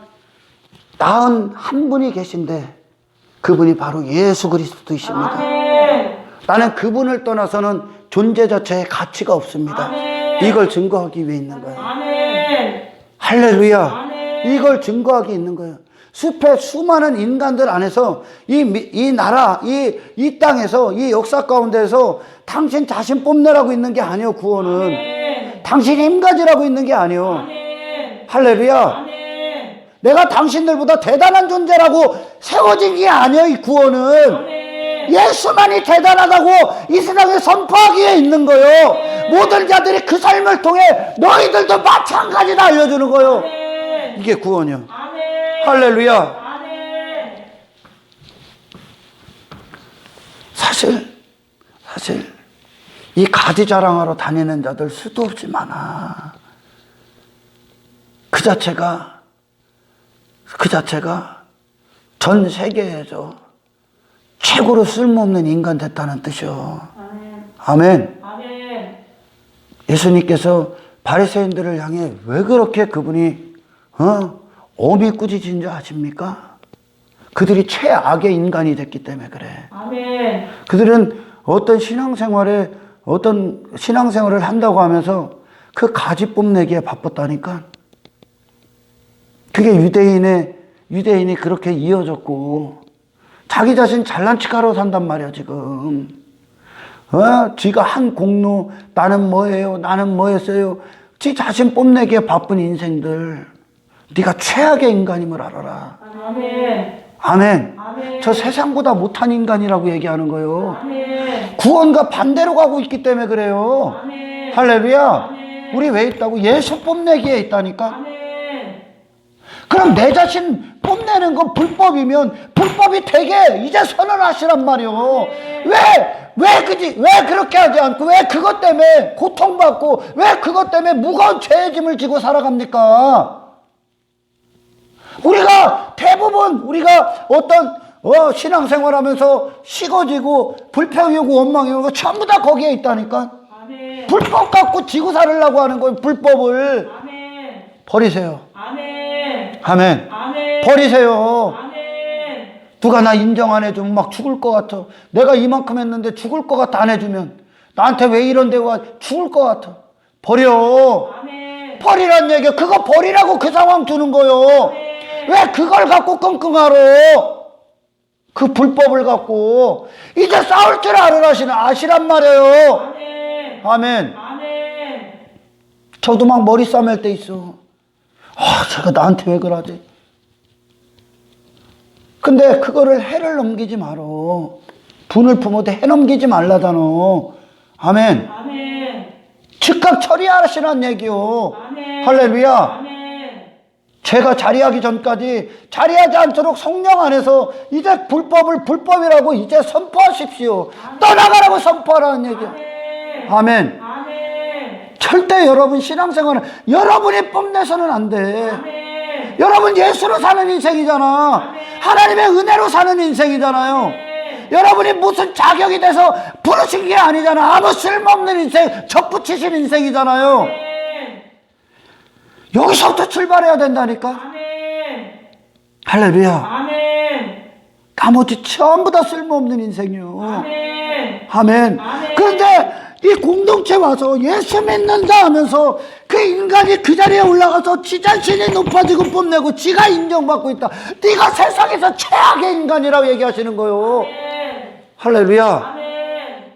나은 한 분이 계신데 그분이 바로 예수 그리스도이십니다. 아멘. 나는 그분을 떠나서는 존재 자체에 가치가 없습니다. 아멘. 이걸 증거하기 위해 있는 거예요. 아멘. 할렐루야. 아멘. 이걸 증거하기 있는 거예요. 숲의 수많은 인간들 안에서 이 나라, 이 땅에서 이 역사 가운데서 당신 자신 뽐내라고 있는 게 아니요. 구원은 아멘. 당신이 힘 가지라고 있는 게 아니요. 아멘. 할렐루야. 아멘. 내가 당신들보다 대단한 존재라고 세워진 게 아니요. 이 구원은 아멘. 예수만이 대단하다고 이 세상에 선포하기에 있는 거요. 모든 자들이 그 삶을 통해 너희들도 마찬가지다 알려주는 거요. 아멘. 이게 구원이요. 아멘. 할렐루야. 아멘. 사실 이 가지 자랑하러 다니는 자들 수도 없이 많아. 그 자체가 전 세계에서 최고로 쓸모없는 인간 됐다는 뜻이요. 아멘. 아멘. 아멘. 예수님께서 바리새인들을 향해 왜 그렇게 그분이 어미 꾸짖은 줄 아십니까? 그들이 최악의 인간이 됐기 때문에 그래. 아멘. 그들은 어떤 신앙생활을 한다고 하면서 그 가지 뽐내기에 바빴다니까. 그게 유대인이 그렇게 이어졌고, 자기 자신 잘난 척하러 산단 말이야, 지금. 지가 한 공로, 나는 뭐예요? 나는 뭐였어요? 지 자신 뽐내기에 바쁜 인생들. 네가 최악의 인간임을 알아라. 아멘. 아멘. 아멘. 저 세상보다 못한 인간이라고 얘기하는 거예요. 아멘. 구원과 반대로 가고 있기 때문에 그래요. 아멘. 할렐루야. 아멘. 우리 왜 있다고? 예수 뽐내기에 있다니까. 아멘. 그럼 내 자신 뽐내는 건 불법이면 불법이 되게 이제 선언하시란 말이요. 왜 그렇게 하지 않고 왜 그것 때문에 고통받고 왜 그것 때문에 무거운 죄의 짐을 지고 살아갑니까? 대부분 우리가 어떤 신앙생활 하면서 식어지고 불평이 오고 원망이 오고 전부 다 거기에 있다니까. 아멘. 불법 갖고 지고 살으려고 하는 거예요. 불법을 아멘. 버리세요. 아멘. 아멘. 아멘. 버리세요. 아멘. 누가 나 인정 안 해주면 막 죽을 것 같아. 내가 이만큼 했는데 죽을 것 같아. 안 해주면 나한테 왜 이런 데가 죽을 것 같아. 버려. 아멘. 버리란 얘기야. 그거 버리라고 그 상황 두는 거요. 아멘. 왜 그걸 갖고 끙끙하러? 그 불법을 갖고 이제 싸울 줄 아시란 말이에요. 아멘. 아멘. 아멘. 저도 막 머리 싸맬 때 있어. 제가 나한테 왜 그러지? 근데 그거를 해를 넘기지 말어. 분을 품어도 해 넘기지 말라잖아. 아멘. 아멘. 즉각 처리하시란 얘기요. 아멘. 할렐루야. 아멘. 제가 자리하기 전까지 자리하지 않도록 성령 안에서 이제 불법을 불법이라고 이제 선포하십시오. 떠나가라고 선포하라는 얘기야. 아멘. 아멘. 아멘. 절대 여러분 신앙생활은 여러분이 뽐내서는 안 돼. 아멘. 여러분 예수로 사는 인생이잖아. 아멘. 하나님의 은혜로 사는 인생이잖아요. 아멘. 여러분이 무슨 자격이 돼서 부르신 게 아니잖아. 아무 쓸모없는 인생, 접붙이신 인생이잖아요. 아멘. 여기서부터 출발해야 된다니까. 아멘. 할렐루야. 아멘. 나머지 전부 다 쓸모없는 인생이요. 아멘. 아멘. 아멘. 그런데 이 공동체 와서 예수 믿는다 하면서 그 인간이 그 자리에 올라가서 지 자신이 높아지고 뽐내고 지가 인정받고 있다. 네가 세상에서 최악의 인간이라고 얘기하시는 거요. 아멘. 할렐루야. 아멘.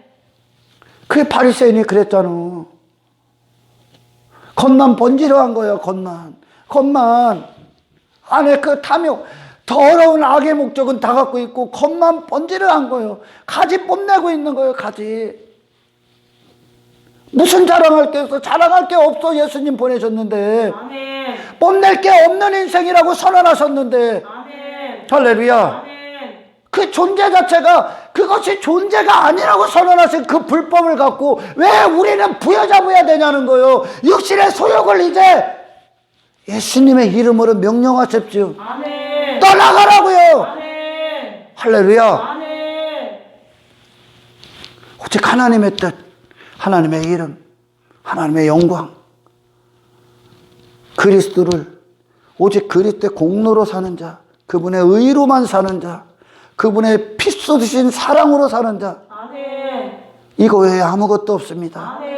그 바리새인이 그랬잖아. 겉만 번지르한 거예요. 겉만 안에 그 탐욕 더러운 악의 목적은 다 갖고 있고 겉만 번지르한 거예요. 가지 뽐내고 있는 거예요. 가지. 무슨 자랑할 게 있어? 자랑할 게 없어. 예수님 보내셨는데. 아멘. 뽐낼 게 없는 인생이라고 선언하셨는데. 아멘. 할렐루야. 아멘. 그 존재 자체가 그것이 존재가 아니라고 선언하신 그 불법을 갖고 왜 우리는 부여잡아야 되냐는 거예요. 육신의 소욕을 이제 예수님의 이름으로 명령하십시오. 아멘. 떠나가라고요. 아멘. 할렐루야. 아멘. 오직 하나님의 뜻, 하나님의 이름, 하나님의 영광, 그리스도를 오직 그리스도의 공로로 사는 자, 그분의 의로만 사는 자, 그분의 피 쏟으신 사랑으로 사는 자, 아멘. 이거 외에 아무것도 없습니다. 아멘.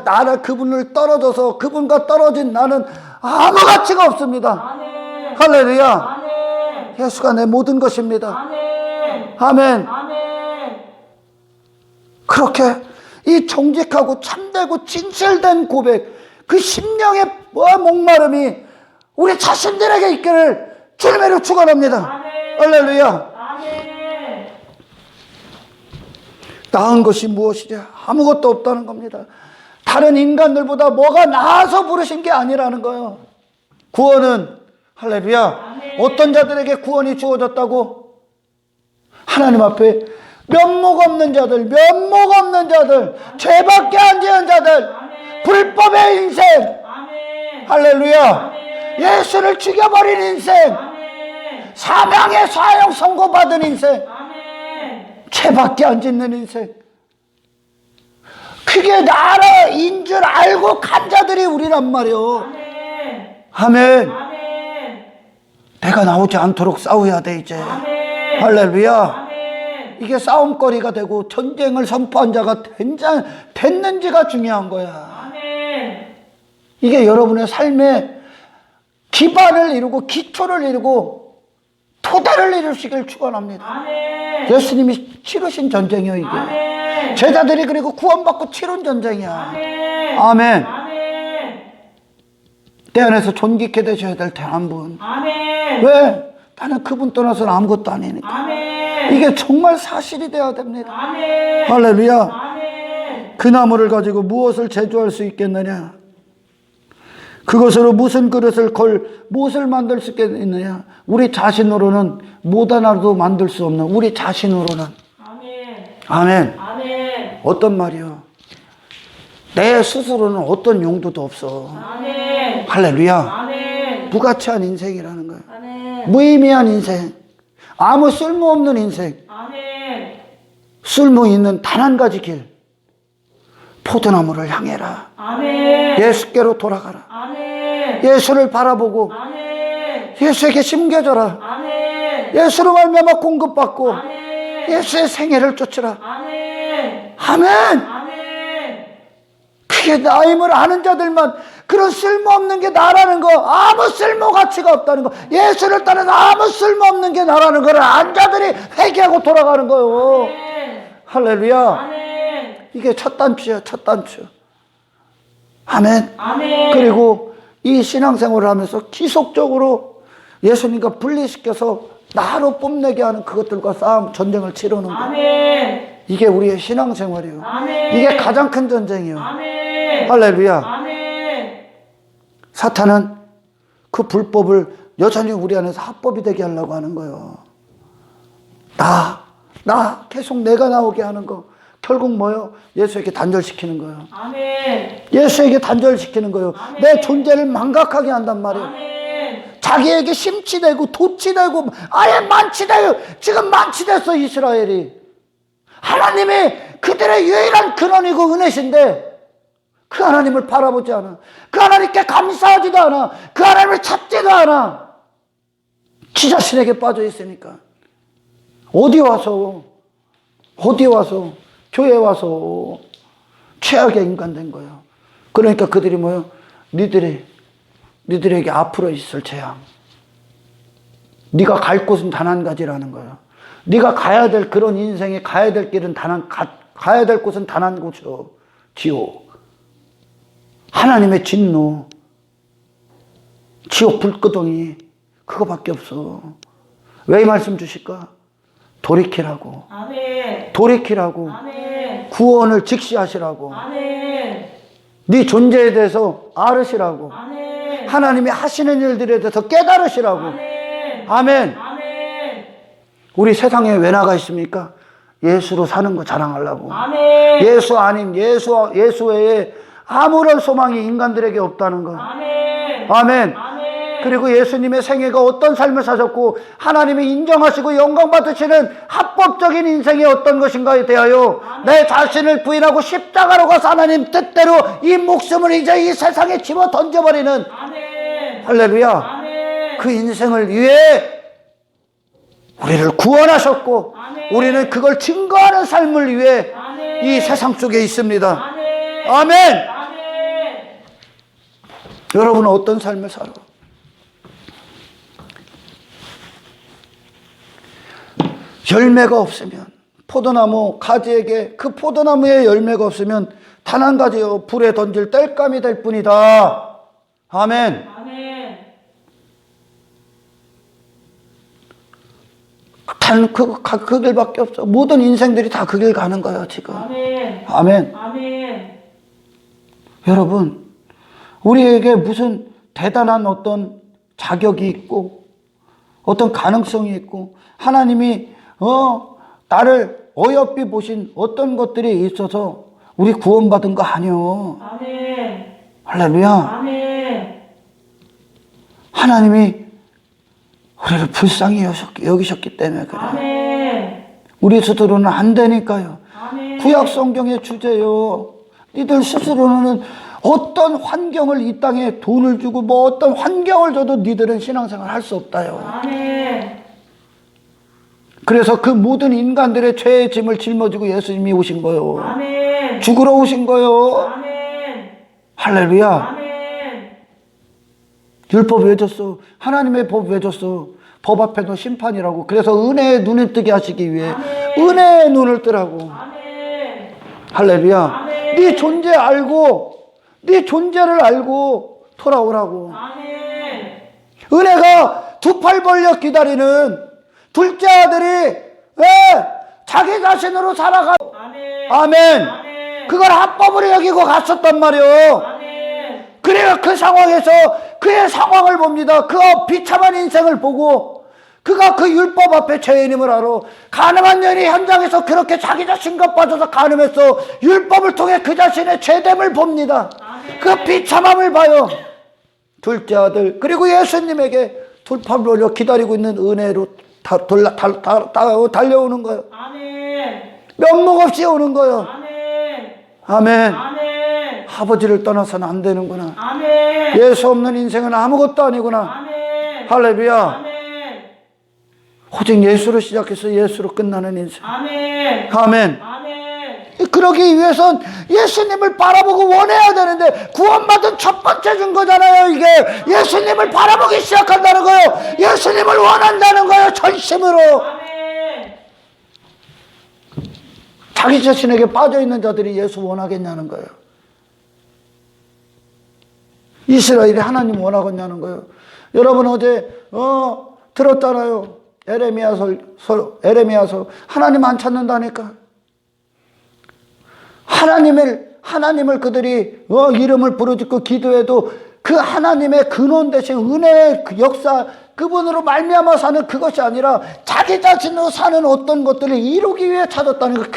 나는 그분을 떨어져서 그분과 떨어진 나는 아무 가치가 없습니다. 아멘. 할렐루야. 아멘. 예수가 내 모든 것입니다. 아멘. 아멘. 아멘. 그렇게 이 정직하고 참되고 진실된 고백, 그 심령의 목마름이 우리 자신들에게 있기를 주님으로 축원합니다. 아멘. 할렐루야. 아멘. 나은 것이 무엇이냐? 아무것도 없다는 겁니다. 다른 인간들보다 뭐가 나아서 부르신 게 아니라는 거예요. 구원은 할렐루야. 아멘. 어떤 자들에게 구원이 주어졌다고? 하나님 앞에 면목 없는 자들, 죄밖에 안 지은 자들, 아멘. 불법의 인생, 아멘. 할렐루야. 아멘. 예수를 죽여버린 인생, 아멘. 사명의 사형 선고받은 인생, 아멘. 죄밖에 안 짓는 인생. 그게 나라인 줄 알고 간 자들이 우리란 말이요. 아멘. 아멘. 아멘. 내가 나오지 않도록 싸워야 돼 이제. 아멘. 할렐루야. 아멘. 이게 싸움거리가 되고 전쟁을 선포한 자가 됐는지가 중요한 거야. 아멘. 이게 여러분의 삶의 기반을 이루고 기초를 이루고 토대를 이루시길 축원합니다. 아멘. 예수님이 치르신 전쟁이요 이게. 아멘. 제자들이 그리고 구원받고 치른 전쟁이야. 아멘. 아멘. 아멘. 때 안에서 존귀케 되셔야 될 한 분. 아멘. 왜? 나는 그분 떠나서는 아무것도 아니니까. 아멘. 이게 정말 사실이 되어야 됩니다. 아멘. 할렐루야. 아멘. 그 나무를 가지고 무엇을 제조할 수 있겠느냐? 그것으로 무슨 그릇을 무엇을 만들 수 있겠느냐? 우리 자신으로는 못 하나도 만들 수 없는 우리 자신으로는. 아멘. 아멘. 아멘. 어떤 말이요? 내 스스로는 어떤 용도도 없어. 아멘. 할렐루야. 아멘. 무가치한 인생이라는 거예요. 아멘. 무의미한 인생. 아무 쓸모없는 인생. 아멘. 쓸모 있는 단 한 가지 길. 포도나무를 향해라. 아멘. 예수께로 돌아가라. 아멘. 예수를 바라보고 아멘. 예수에게 심겨져라. 아멘. 예수로 말미암아 공급받고 아멘. 예수의 생애를 쫓으라. 아멘. 아멘. 아멘. 그게 나임을 아는 자들만 그런 쓸모없는 게 나라는 거, 아무 쓸모 가치가 없다는 거, 예수를 따르는 아무 쓸모없는 게 나라는 거를 안 자들이 회개하고 돌아가는 거요. 아멘. 할렐루야. 아멘. 이게 첫 단추야, 첫 단추. 아멘. 아멘. 그리고 이 신앙생활을 하면서 지속적으로 예수님과 분리시켜서 나로 뽐내게 하는 그것들과 싸움, 전쟁을 치르는 거예요. 아멘. 이게 우리의 신앙생활이에요. 아멘. 이게 가장 큰 전쟁이에요. 아멘. 할렐루야. 아멘. 사탄은 그 불법을 여전히 우리 안에서 합법이 되게 하려고 하는 거예요. 계속 내가 나오게 하는 거. 결국 뭐요? 예수에게 단절시키는 거예요. 아멘. 예수에게 단절시키는 거예요. 아멘. 내 존재를 망각하게 한단 말이에요. 아멘. 자기에게 심취되고 도취되고 아예 만취되고 지금 만취됐어 이스라엘이. 하나님이 그들의 유일한 근원이고 은혜신데 그 하나님을 바라보지 않아. 그 하나님께 감사하지도 않아. 그 하나님을 찾지도 않아. 지 자신에게 빠져 있으니까. 어디 와서 교회에 와서 최악의 인간 된 거예요. 그러니까 그들이 뭐예요? 니들에게 앞으로 있을 재앙, 네가 갈 곳은 단 한 가지라는 거예요. 네가 가야 될 그런 인생에 가야 될 길은 가야 될 곳은 단 한 곳이요, 지옥. 하나님의 진노, 지옥 불구덩이, 그거밖에 없어. 왜 이 말씀 주실까? 돌이키라고. 아멘. 돌이키라고. 아멘. 구원을 직시하시라고. 아멘. 네 존재에 대해서 알으시라고. 아멘. 하나님이 하시는 일들에 대해서 깨달으시라고. 아멘. 아멘. 아멘. 우리 세상에 왜 나가 있습니까? 예수로 사는 거 자랑하려고. 아멘. 예수 아님, 예수 외에 아무런 소망이 인간들에게 없다는 거. 아멘. 아멘. 아멘. 그리고 예수님의 생애가 어떤 삶을 사셨고 하나님이 인정하시고 영광 받으시는 합법적인 인생이 어떤 것인가에 대하여 내 자신을 부인하고 십자가로 가서 하나님 뜻대로 이 목숨을 이제 이 세상에 집어 던져버리는, 아멘. 할렐루야, 아멘. 그 인생을 위해 우리를 구원하셨고 아멘. 우리는 그걸 증거하는 삶을 위해 아멘. 이 세상 속에 있습니다. 아멘. 아멘. 아멘. 여러분은 어떤 삶을 살아? 열매가 없으면, 포도나무 가지에게 그 포도나무에 열매가 없으면 단 한 가지요, 불에 던질 땔감이 될 뿐이다. 아멘. 아멘. 단 그 길밖에 없어. 모든 인생들이 다 그 길 가는 거예요 지금. 아멘. 아멘. 아멘. 여러분, 우리에게 무슨 대단한 어떤 자격이 있고 어떤 가능성이 있고 하나님이 나를 어여삐 보신 어떤 것들이 있어서 우리 구원받은 거 아니요. 아멘. 할렐루야. 아멘. 하나님이 우리를 불쌍히 여기셨기 때문에 그래요. 아멘. 우리 스스로는 안 되니까요. 아멘. 구약 성경의 주제요. 니들 스스로는 어떤 환경을 이 땅에 돈을 주고 뭐 어떤 환경을 줘도 니들은 신앙생활 할 수 없다요. 아멘. 그래서 그 모든 인간들의 죄의 짐을 짊어지고 예수님이 오신 거요. 아멘. 죽으러 오신 거요. 아멘. 할렐루야. 아멘. 율법 왜 줬어? 하나님의 법 왜 줬어? 법 앞에도 심판이라고. 그래서 은혜의 눈을 뜨게 하시기 위해 아멘. 은혜의 눈을 뜨라고. 아멘. 할렐루야. 아멘. 네 존재 알고, 네 존재를 알고 돌아오라고. 아멘. 은혜가 두 팔 벌려 기다리는 둘째 아들이 자기 자신으로 살아가. 아멘. 아멘. 아멘. 그걸 합법으로 여기고 갔었단 말이요. 아멘. 그래야 그 상황에서 그의 상황을 봅니다. 그 비참한 인생을 보고 그가 그 율법 앞에 죄인임을 알아. 가늠한 여인이 현장에서 그렇게 자기 자신과 빠져서 가늠했어. 율법을 통해 그 자신의 죄됨을 봅니다. 아멘. 그 비참함을 봐요. 둘째 아들 그리고 예수님에게 둘팔 벌려 기다리고 있는 은혜로 달려오는 거예요. 아멘. 면목 없이 오는 거예요. 아멘. 아멘. 아멘. 아버지를 떠나서는 안 되는구나. 아멘. 예수 없는 인생은 아무것도 아니구나. 아멘. 할렐루야. 아멘. 오직 예수로 시작해서 예수로 끝나는 인생. 아멘. 아멘. 아멘. 그러기 위해선 예수님을 바라보고 원해야 되는데 구원받은 첫 번째 증거잖아요. 이게 예수님을 바라보기 시작한다는 거예요. 예수님을 원한다는 거예요. 전심으로. 아멘. 자기 자신에게 빠져있는 자들이 예수 원하겠냐는 거예요. 이스라엘이 하나님 원하겠냐는 거예요. 여러분 어제 들었잖아요. 에레미야서 하나님 안 찾는다니까. 하나님을 그들이 이름을 부르짖고 기도해도 그 하나님의 근원 대신 은혜의 그 역사, 그분으로 말미암아 사는 그것이 아니라 자기 자신으로 사는 어떤 것들을 이루기 위해 찾았다는 거.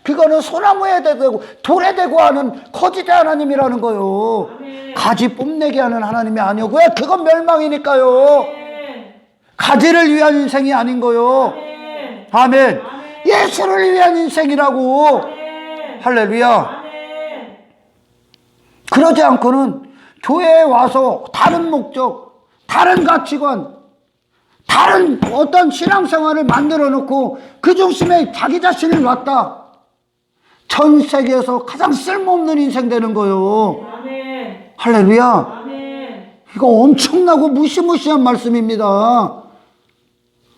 그거는 소나무에 대고 돌에 대고 하는 거짓의 하나님이라는 거요. 아멘. 가지 뽐내게 하는 하나님이 아니고요. 그건 멸망이니까요. 아멘. 가지를 위한 인생이 아닌 거요. 아멘. 아멘. 아멘. 예수를 위한 인생이라고. 아멘. 할렐루야. 아멘. 그러지 않고는 교회에 와서 다른 목적, 다른 가치관, 다른 어떤 신앙생활을 만들어 놓고 그 중심에 자기 자신을 놨다. 전 세계에서 가장 쓸모없는 인생 되는 거예요. 아멘. 할렐루야. 아멘. 이거 엄청나고 무시무시한 말씀입니다.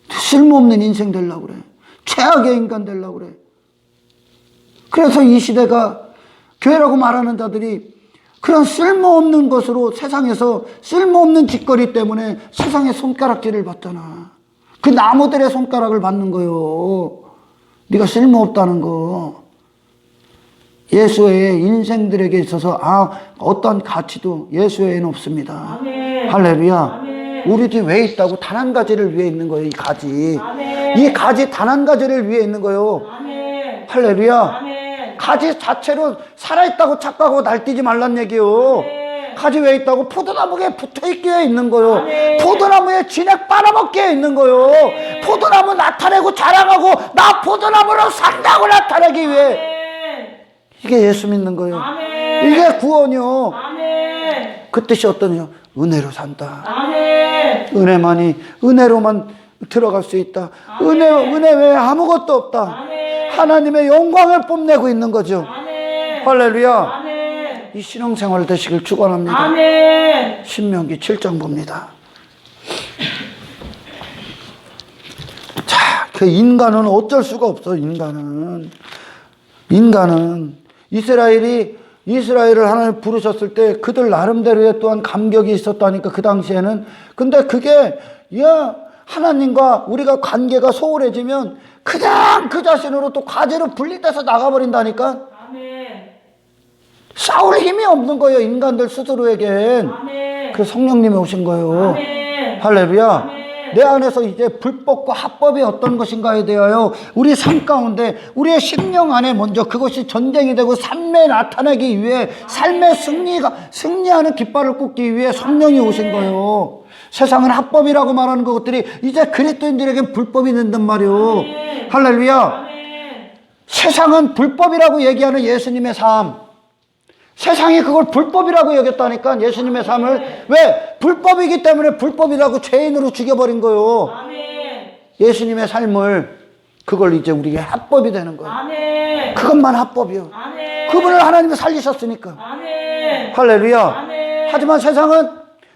쓸모없는 인생 되려고 그래. 최악의 인간 되려고 그래. 그래서 이 시대가 교회라고 말하는 자들이 그런 쓸모없는 것으로 세상에서 쓸모없는 짓거리 때문에 세상에 손가락질을 받잖아. 그 나무들의 손가락을 받는 거요. 네가 쓸모없다는 거. 예수 외에 인생들에게 있어서 어떤 가치도 예수 외에는 없습니다. 아멘. 할렐루야. 아멘. 우리 뒤에 왜 있다고? 단 한 가지를 위해 있는 거예요. 이 가지. 아멘. 이 가지 단 한 가지를 위해 있는 거예요. 아멘. 할렐루야. 아멘. 가지 자체로 살아있다고 착각하고 날뛰지 말란 얘기요. 아멘. 가지 왜 있다고? 포도나무에 붙어있기에 있는 거요. 아멘. 포도나무에 진액 빨아먹기에 있는 거요. 아멘. 포도나무 나타내고 자랑하고 나 포도나무로 산다고 나타내기 위해. 아멘. 이게 예수 믿는 거예요. 아멘. 이게 구원이요. 아멘. 그 뜻이 어떠냐? 은혜로 산다. 아멘. 은혜로만 들어갈 수 있다. 은혜 외에 아무것도 없다. 아멘. 하나님의 영광을 뽐내고 있는 거죠. 아멘. 할렐루야. 아멘. 이 신앙생활 되시길 축원합니다. 아멘. 신명기 7장 봅니다. 자, 그 인간은 어쩔 수가 없어. 인간은 이스라엘을 하나님 부르셨을 때 그들 나름대로의 또한 감격이 있었다니까 그 당시에는. 근데 그게 하나님과 우리가 관계가 소홀해지면 그냥 그 자신으로 또 과제로 분리돼서 나가버린다니까. 아멘. 싸울 힘이 없는 거예요. 인간들 스스로에겐. 아멘. 그래서 성령님이 오신 거예요. 아멘. 할렐루야. 아멘. 내 안에서 이제 불법과 합법이 어떤 것인가에 대하여 우리 삶 가운데 우리의 심령 안에 먼저 그것이 전쟁이 되고 삶에 나타나기 위해 삶의 승리하는 깃발을 꽂기 위해 성령이 오신 거예요. 세상은 합법이라고 말하는 것들이 이제 그리스도인들에겐 불법이 된단 말이에요. 할렐루야. 아멘. 세상은 불법이라고 얘기하는 예수님의 삶, 세상이 그걸 불법이라고 여겼다니까. 예수님의 삶을. 왜? 불법이기 때문에 불법이라고 죄인으로 죽여버린 거예요. 아멘. 예수님의 삶을, 그걸 이제 우리에게 합법이 되는 거예요. 아멘. 그것만 합법이요. 아멘. 그분을 하나님이 살리셨으니까. 아멘. 할렐루야. 아멘. 하지만 세상은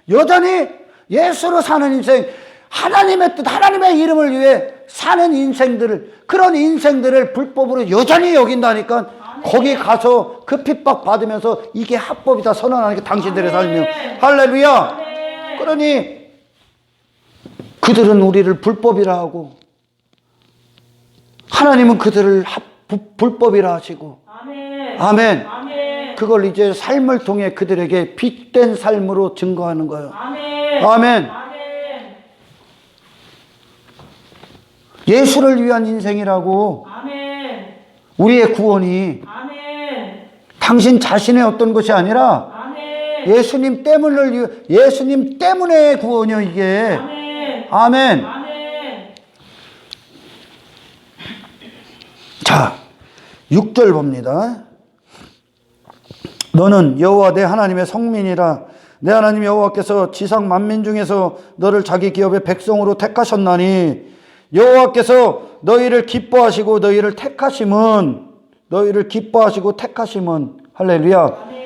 여전히 예수로 사는 인생, 하나님의 뜻, 하나님의 이름을 위해 사는 그런 인생들을 불법으로 여전히 여긴다니까. 거기 가서 그 핍박 받으면서 이게 합법이다 선언하는 게 당신들의 삶이요. 할렐루야. 그러니 그들은 우리를 불법이라 하고 하나님은 그들을 불법이라 하시고. 아멘. 아멘. 아멘. 그걸 이제 삶을 통해 그들에게 빛된 삶으로 증거하는 거예요. 아멘. 아멘. 아멘. 예수를 위한 인생이라고. 아멘. 우리의 구원이 아멘. 당신 자신의 어떤 것이 아니라 아멘. 예수님 때문에 구원이요, 이게. 아멘. 아멘. 아멘. 자, 6절 봅니다. 너는 여호와 내 하나님의 성민이라. 내 하나님 여호와께서 지상 만민 중에서 너를 자기 기업의 백성으로 택하셨나니 여호와께서 너희를 기뻐하시고 택하심은 할렐루야. 아멘.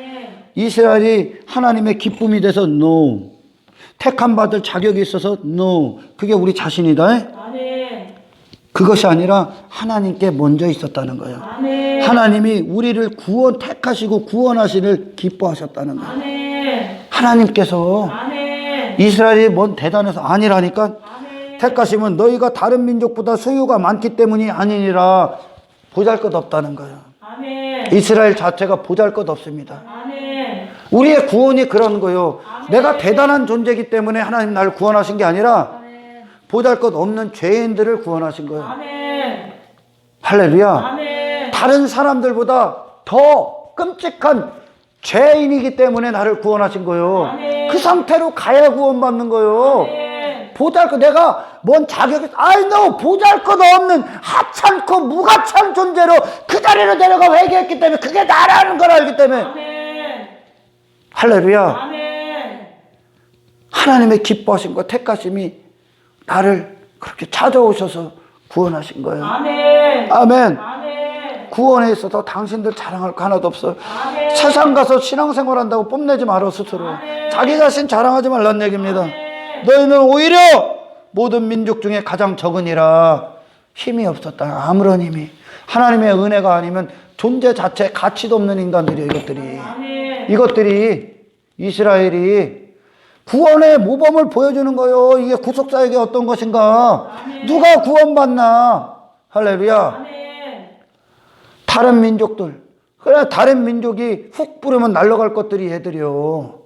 이스라엘이 하나님의 기쁨이 돼서 no. 택함 받을 자격이 있어서 no. 그게 우리 자신이다. 아멘. 그것이 아니라 하나님께 먼저 있었다는 거예요. 아멘. 하나님이 우리를 택하시고 구원하시를 기뻐하셨다는 거예요. 아멘. 하나님께서 아멘. 이스라엘이 뭔 대단해서 아니라니까. 아멘. 택하심은 너희가 다른 민족보다 소유가 많기 때문이 아니니라. 보잘것없다는 거예요. 아멘. 이스라엘 자체가 보잘것없습니다. 아멘. 우리의 구원이 그런 거예요. 내가 대단한 존재이기 때문에 하나님 나를 구원하신 게 아니라 아멘. 보잘것없는 죄인들을 구원하신 거예요. 아멘. 할렐루야. 아멘. 다른 사람들보다 더 끔찍한 죄인이기 때문에 나를 구원하신 거예요. 아멘. 그 상태로 가야 구원받는 거예요. 아멘. 내가 뭔 자격이, 보잘것 없는 하찮고 무가치한 존재로 그 자리로 내려가 회개했기 때문에 그게 나라는 걸 알기 때문에. 아멘. 할렐루야. 아멘. 하나님의 기뻐하심과 택하심이 나를 그렇게 찾아오셔서 구원하신 거예요. 아멘. 아멘. 아멘. 구원에 있어서 당신들 자랑할 거 하나도 없어. 아멘. 세상 가서 신앙생활 한다고 뽐내지 말아 스스로. 아멘. 자기 자신 자랑하지 말란 얘기입니다. 아멘. 너희는 오히려 모든 민족 중에 가장 적으니라. 힘이 없었다. 아무런 힘이. 하나님의 은혜가 아니면 존재 자체 가치도 없는 인간들이에요. 아멘. 이것들이 이스라엘이 구원의 모범을 보여주는 거예요. 이게 구속사에게 어떤 것인가. 아멘. 누가 구원받나. 할렐루야. 아멘. 다른 민족들. 그래 다른 민족이 훅 부르면 날아갈 것들이 얘들이요.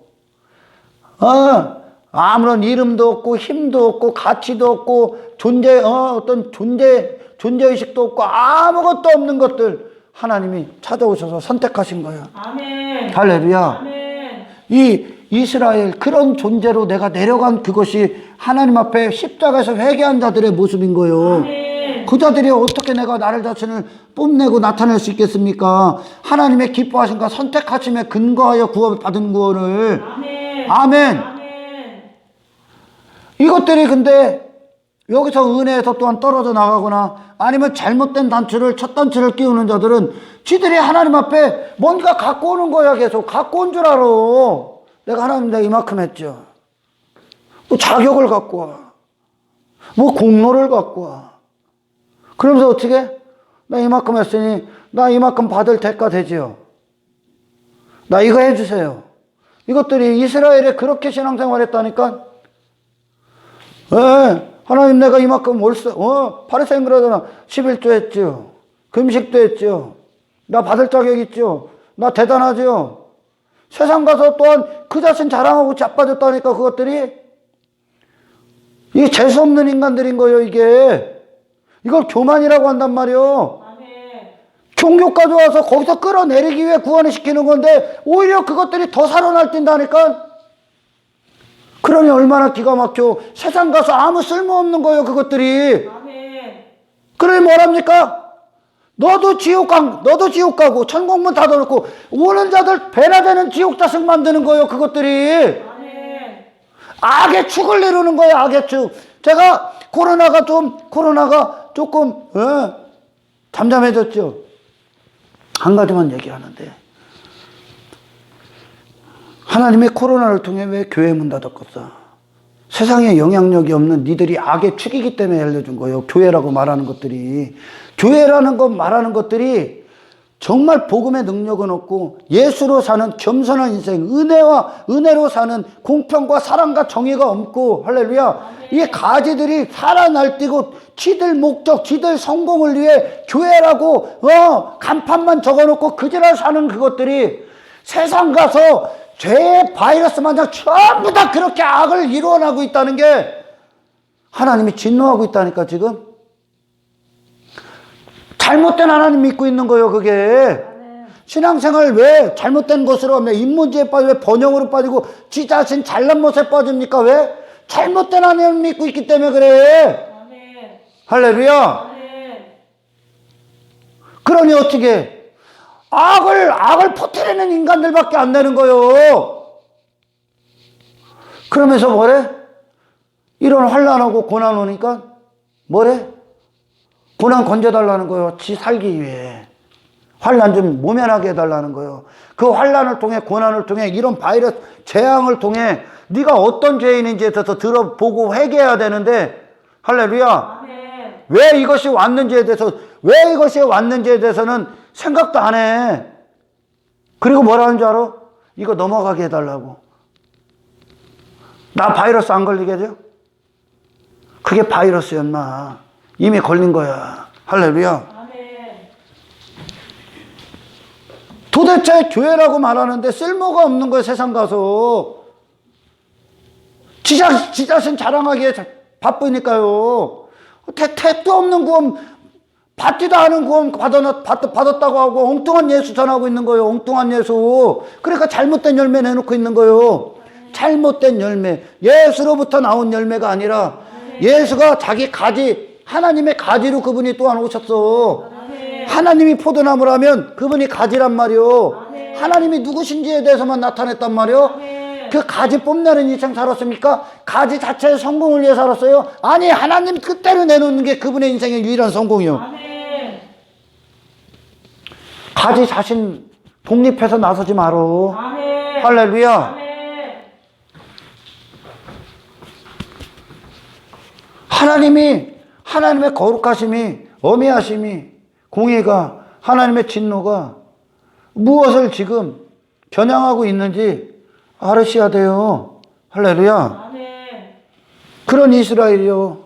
아무런 이름도 없고 힘도 없고 가치도 없고 어떤 존재의식도 없고 아무것도 없는 것들 하나님이 찾아오셔서 선택하신 거예요. 아멘. 할렐루야. 아멘. 이 이스라엘 그런 존재로 내가 내려간 그것이 하나님 앞에 십자가에서 회개한 자들의 모습인 거예요. 아멘. 그 자들이 어떻게 내가 나를 자신을 뽐내고 나타낼 수 있겠습니까? 하나님의 기뻐하심과 선택하심에 근거하여 받은 구원을. 아멘. 아멘. 아멘. 이것들이 근데 여기서 은혜에서 또한 떨어져 나가거나 아니면 잘못된 첫 단추를 끼우는 자들은 지들이 하나님 앞에 뭔가 갖고 오는 거야. 계속 갖고 온 줄 알아. 내가 하나님 내가 이만큼 했죠. 뭐 자격을 갖고 와. 뭐 공로를 갖고 와. 그러면서 어떻게? 나 이만큼 했으니 나 이만큼 받을 대가 되지요. 나 이거 해주세요. 이것들이 이스라엘에 그렇게 신앙생활 했다니까. 하나님 내가 이만큼 바리새인 그러잖아. 11조 했죠. 금식도 했죠. 나 받을 자격 있죠. 나 대단하죠. 세상 가서 또한 그 자신 자랑하고 자빠졌다니까 그것들이. 이게 재수없는 인간들인 거예요 이게. 이걸 교만이라고 한단 말이에요. 아멘. 종교까지 와서 거기서 끌어내리기 위해 구원을 시키는 건데 오히려 그것들이 더 살아날 뛴다니까. 그러니 얼마나 기가 막혀. 세상 가서 아무 쓸모없는 거예요 그것들이. 아멘. 그러니 뭐랍니까? 너도 지옥 가고 천국문 닫아놓고 오는 자들 배나 되는 지옥 자식 만드는 거예요 그것들이. 아멘. 악의 축을 내려는 거예요 악의 축. 제가 코로나가 조금 잠잠해졌죠. 한 가지만 얘기하는데 하나님의 코로나를 통해 왜 교회 문 닫았겠어? 세상에 영향력이 없는 니들이 악의 축이기 때문에 알려준 거예요. 교회라고 말하는 것들이. 교회라는 것 말하는 것들이 정말 복음의 능력은 없고 예수로 사는 겸손한 인생, 은혜로 사는 공평과 사랑과 정의가 없고 할렐루야. 이 가지들이 살아날뛰고 지들 목적, 지들 성공을 위해 교회라고 간판만 적어놓고 그지랄 사는 그것들이 세상 가서 죄의 바이러스 마냥 전부 다 그렇게 악을 이루어나고 있다는 게 하나님이 진노하고 있다니까 지금. 잘못된 하나님 믿고 있는 거예요 그게. 신앙생활 왜 잘못된 것으로 하면 인문지에 빠지고 왜 번영으로 빠지고 지 자신 잘난 못에 빠집니까? 왜? 잘못된 하나님 믿고 있기 때문에 그래. 아멘. 할렐루야. 아멘. 그러니 어떻게 악을 퍼뜨리는 인간들밖에 안 되는 거예요. 그러면서 뭐래? 이런 환난하고 고난 오니까 뭐래? 고난 건져달라는 거예요. 지 살기 위해. 환난 좀 모면하게 해달라는 거예요. 그 환난을 통해 고난을 통해 이런 바이러스 재앙을 통해 네가 어떤 죄인인지에 대해서 들어보고 회개해야 되는데 할렐루야. 아멘. 왜 이것이 왔는지에 대해서는 생각도 안 해. 그리고 뭐라는 줄 알아? 이거 넘어가게 해달라고. 나 바이러스 안 걸리게 해줘? 그게 바이러스였나? 이미 걸린 거야. 할렐루야. 아멘. 도대체 교회라고 말하는데 쓸모가 없는 거야 세상 가서. 지 자신 자랑하기에 바쁘니까요. 택도 없는 구원, 받지도 않은 구원 받았다고 하고 엉뚱한 예수 전하고 있는 거예요. 엉뚱한 예수. 그러니까 잘못된 열매 내놓고 있는 거예요. 잘못된 열매. 예수로부터 나온 열매가 아니라 예수가 자기 가지, 하나님의 가지로 그분이 또한 오셨어. 하나님이 포도나무라면 그분이 가지란 말이요. 하나님이 누구신지에 대해서만 나타냈단 말이요. 그 가지 뽐내는 인생 살았습니까? 가지 자체의 성공을 위해 살았어요? 아니, 하나님 뜻대로 내놓는 게 그분의 인생의 유일한 성공이요. 아멘. 가지 자신 독립해서 나서지 마로. 아멘. 할렐루야. 아멘. 하나님의 거룩하심이, 어미하심이, 공의가, 하나님의 진노가 무엇을 지금 겨냥하고 있는지 알으셔야 돼요. 할렐루야. 아멘. 그런 이스라엘이요.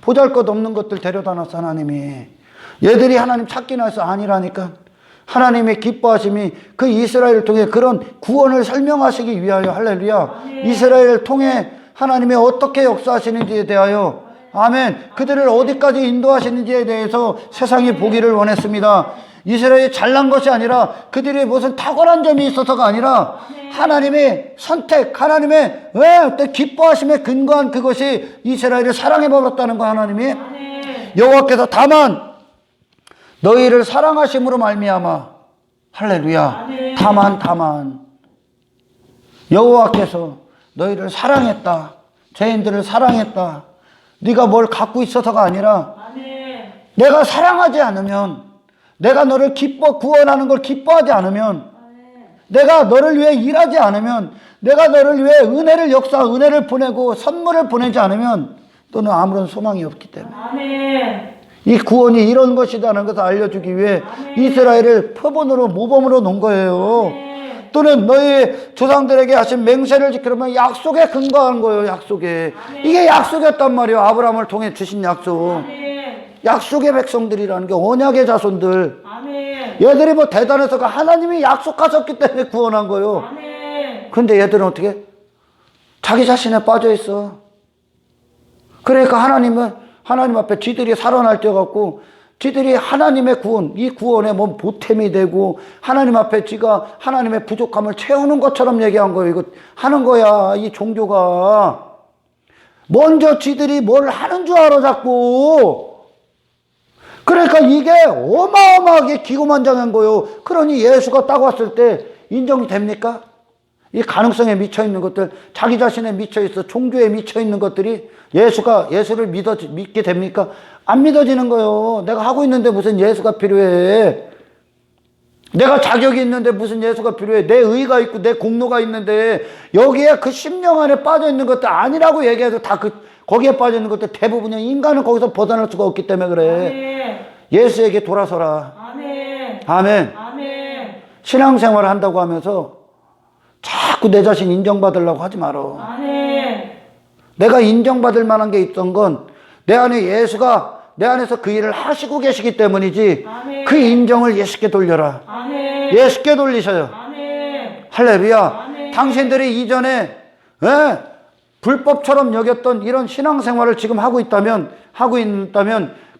보잘것없는 것들 데려다 놨어, 하나님이. 얘들이 하나님 찾기나 해서 아니라니까. 하나님의 기뻐하심이 그 이스라엘을 통해 그런 구원을 설명하시기 위하여, 할렐루야. 이스라엘을 통해 하나님이 어떻게 역사하시는지에 대하여, 아멘. 그들을 어디까지 인도하시는지에 대해서 세상이 보기를 원했습니다. 이스라엘이 잘난 것이 아니라 그들이 무슨 탁월한 점이 있어서가 아니라 하나님의 선택, 하나님의 어떤 기뻐하심에 근거한 그것이 이스라엘을 사랑해 버렸다는 거. 하나님이 여호와께서 다만 너희를 사랑하심으로 말미암아, 할렐루야. 다만 여호와께서 너희를 사랑했다. 죄인들을 사랑했다. 네가 뭘 갖고 있어서가 아니라 내가 사랑하지 않으면, 내가 너를 구원하는 걸 기뻐하지 않으면, 내가 너를 위해 일하지 않으면, 내가 너를 위해 은혜를 보내고 선물을 보내지 않으면 너는 아무런 소망이 없기 때문에. 이 구원이 이런 것이라는 것을 알려주기 위해 이스라엘을 표본으로, 모범으로 놓은 거예요. 또는 너희 조상들에게 하신 맹세를 지키려면 약속에 근거한 거예요. 약속에. 이게 약속이었단 말이에요. 아브라함을 통해 주신 약속. 약속의 백성들이라는 게 언약의 자손들. 얘들이 뭐 대단해서가 하나님이 약속하셨기 때문에 구원한 거예요. 근데 얘들은 어떻게? 자기 자신에 빠져 있어. 그러니까 하나님 앞에 지들이 살아날 때 갖고 지들이 하나님의 구원, 이 구원에 뭔 보탬이 되고 하나님 앞에 지가 하나님의 부족함을 채우는 것처럼 얘기한 거예요. 이거 하는 거야, 이 종교가. 먼저 지들이 뭘 하는 줄 알아, 자꾸. 그러니까 이게 어마어마하게 기고만장한 거예요. 그러니 예수가 딱 왔을 때 인정이 됩니까? 이 가능성에 미쳐 있는 것들, 자기 자신에 미쳐 있어, 종교에 미쳐 있는 것들이 예수를 믿게 됩니까? 안 믿어지는 거예요. 내가 하고 있는데 무슨 예수가 필요해? 내가 자격이 있는데 무슨 예수가 필요해? 내 의가 있고 내 공로가 있는데 여기에 그 심령 안에 빠져 있는 것들 아니라고 얘기해도 다 거기에 빠져 있는 것들 대부분이 인간은 거기서 벗어날 수가 없기 때문에 그래. 예수에게 돌아서라. 아멘. 신앙생활을 한다고 하면서 자꾸 내 자신 인정받으려고 하지 마라. 내가 인정받을 만한 게 있던 건 내 안에 예수가 내 안에서 그 일을 하시고 계시기 때문이지. 그 인정을 예수께 돌려라. 예수께 돌리셔요. 할렐루야. 당신들이 이전에 불법처럼 여겼던 이런 신앙생활을 지금 하고 있다면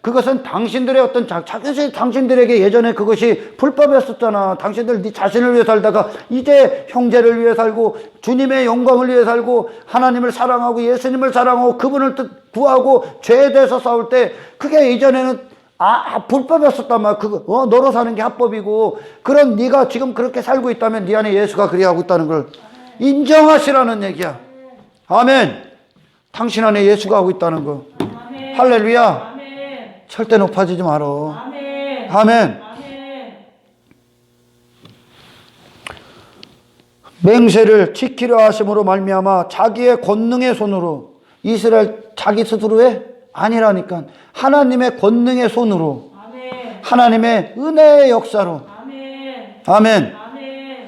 그것은 당신들의 어떤 당신들에게 예전에 그것이 불법이었었잖아. 당신들 네 자신을 위해 살다가 이제 형제를 위해 살고 주님의 영광을 위해 살고 하나님을 사랑하고 예수님을 사랑하고 그분을 구하고 죄에 대해서 싸울 때 그게 이전에는 불법이었었단 말이야. 너로 사는 게 합법이고 그런 네가 지금 그렇게 살고 있다면 네 안에 예수가 그리하고 있다는 걸 인정하시라는 얘기야. 아멘. 당신 안에 예수가 하고 있다는 거. 할렐루야. 절대 높아지지 마라. 아멘. 맹세를 지키려 하심으로 말미암아 자기의 권능의 손으로, 이스라엘 자기 스스로의 아니라니까 하나님의 권능의 손으로, 하나님의 은혜의 역사로. 아멘.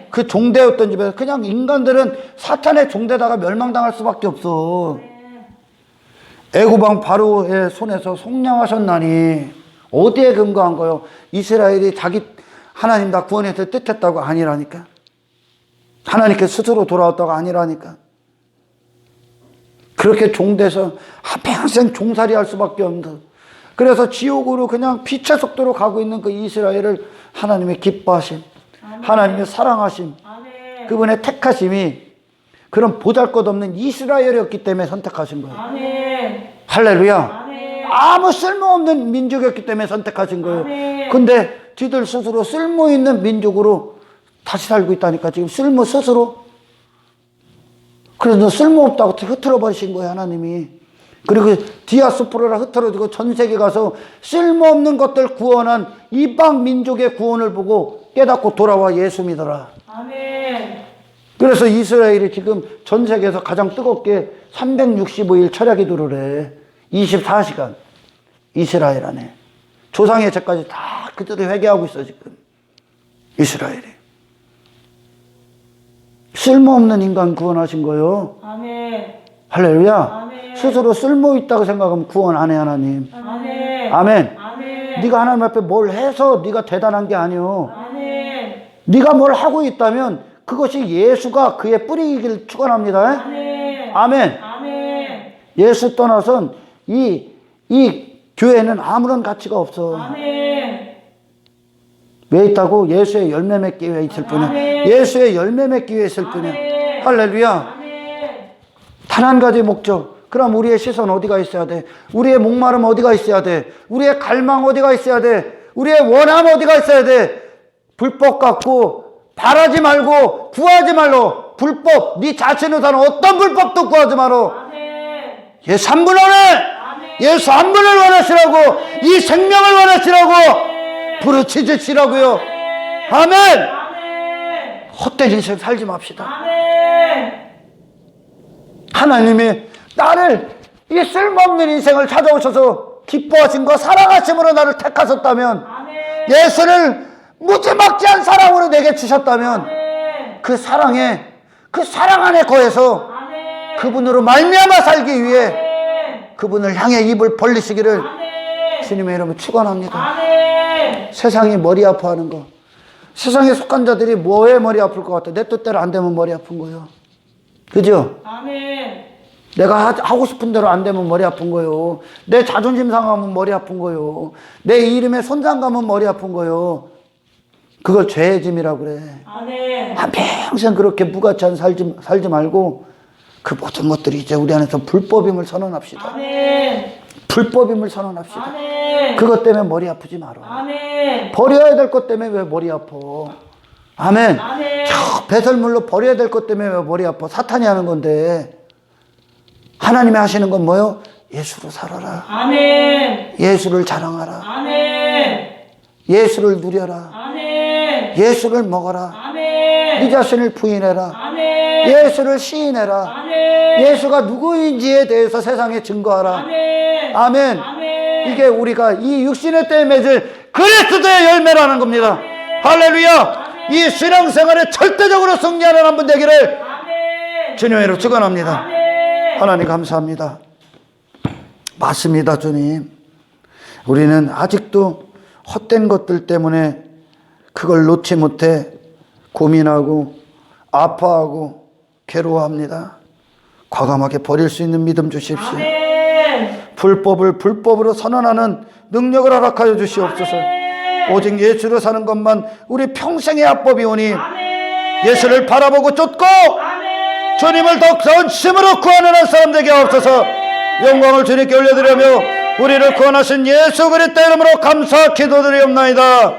그 종되었던 집에서 그냥 인간들은 사탄의 종되다가 멸망당할 수밖에 없어. 애굽왕 바로의 손에서 속량하셨나니 어디에 근거한 거요? 이스라엘이 자기 하나님 다 구원해서 뜻했다고 아니라니까. 하나님께 스스로 돌아왔다고 아니라니까. 그렇게 종돼서 평생 종살이 할 수밖에 없는 거. 그래서 지옥으로 그냥 빛의 속도로 가고 있는 그 이스라엘을 하나님의 기뻐하심, 하나님의 사랑하심, 그분의 택하심이 그런 보잘것없는 이스라엘이었기 때문에 선택하신 거예요. 할렐루야. 아무 쓸모없는 민족이었기 때문에 선택하신 거예요. 근데 지들 스스로 쓸모있는 민족으로 다시 살고 있다니까. 지금 스스로 그래서 너 쓸모없다고 흐트러 버리신 거예요, 하나님이. 그리고 디아스포라라 흩어지고 전 세계 가서 쓸모없는 것들 구원한 이방 민족의 구원을 보고 깨닫고 돌아와 예수 믿어라. 아멘. 그래서 이스라엘이 지금 전 세계에서 가장 뜨겁게 365일 철야 기도를 해. 24시간. 이스라엘 안에. 조상의 죄까지 다 그들이 회개하고 있어, 지금. 이스라엘이. 쓸모없는 인간 구원하신 거요. 아멘. 할렐루야. 아멘. 스스로 쓸모 있다고 생각하면 구원 안 해, 하나님. 아멘. 아멘. 아멘. 네가 하나님 앞에 뭘 해서 네가 대단한 게 아니오. 아멘. 네가 뭘 하고 있다면 그것이 예수가 그의 뿌리이길 축원합니다. 아멘. 아멘. 아멘. 예수 떠나선 이 교회는 아무런 가치가 없어. 아멘. 왜 있다고? 예수의 열매 맺기 위해 있을 뿐이야. 아멘. 예수의 열매 맺기 위해 있을 뿐이야. 아멘. 할렐루야. 아멘. 단 한 가지 목적. 그럼 우리의 시선 어디가 있어야 돼? 우리의 목마름 어디가 있어야 돼? 우리의 갈망 어디가 있어야 돼? 우리의 원함 어디가 있어야 돼? 불법 갖고 바라지 말고 구하지 말로. 불법, 네 자신을 사는 어떤 불법도 구하지 말로. 아멘. 예수 한 분을 원해. 예수 한 분을 원하시라고. 이 생명을 원하시라고. 부르짖으시라고요. 아멘. 아멘. 헛된 인생 살지 맙시다. 아멘. 하나님이 나를 이 쓸모없는 인생을 찾아오셔서 기뻐하신 거 사랑하심으로 나를 택하셨다면, 아멘. 예수를 무지막지한 사랑으로 내게 주셨다면, 아멘. 그 사랑에 그 사랑 안에 거해서 아멘. 그분으로 말미암아 살기 위해 아멘. 그분을 향해 입을 벌리시기를 아멘. 주님의 이름으로 축원합니다. 아멘. 세상이 머리 아파하는 거, 세상에 속한 자들이 뭐에 머리 아플 것 같아? 내 뜻대로 안 되면 머리 아픈 거예요. 그죠? 아멘. 내가 하고 싶은 대로 안 되면 머리 아픈 거요. 내 자존심 상하면 머리 아픈 거요. 내 이름에 손상 가면 머리 아픈 거요. 그걸 죄의 짐이라고 그래. 아멘. 한평생 그렇게 무가치한 살지 말고 그 모든 것들이 이제 우리 안에서 불법임을 선언합시다. 아멘. 불법임을 선언합시다. 아멘. 그것 때문에 머리 아프지 말아. 아멘. 버려야 될 것 때문에 왜 머리 아파? 아멘. 아멘. 저 배설물로 버려야 될 것 때문에 왜 머리 아파? 사탄이 하는 건데. 하나님이 하시는 건 뭐요? 예수로 살아라. 아멘. 예수를 자랑하라. 아멘. 예수를 누려라. 아멘. 예수를 먹어라. 아멘. 네 자신을 부인해라. 아멘. 예수를 시인해라. 아멘. 예수가 누구인지에 대해서 세상에 증거하라. 아멘. 아멘. 아멘. 이게 우리가 이 육신의 때에 맺을 그리스도의 열매라는 겁니다. 할렐루야. 이 신앙생활에 절대적으로 승리하는 한 분 되기를 아멘. 주님의 이름으로 축원합니다. 아멘. 하나님 감사합니다. 맞습니다, 주님. 우리는 아직도 헛된 것들 때문에 그걸 놓지 못해 고민하고 아파하고 괴로워합니다. 과감하게 버릴 수 있는 믿음 주십시오. 아멘. 불법을 불법으로 선언하는 능력을 허락하여 주시옵소서. 오직 예수로 사는 것만 우리 평생의 합법이 오니 아멘. 예수를 바라보고 쫓고 아멘. 주님을 더 전심으로 구하는 한 사람 되게 하옵소서. 영광을 주님께 올려드리며 우리를 구원하신 예수 그리스도 이름으로 감사 기도드리옵나이다.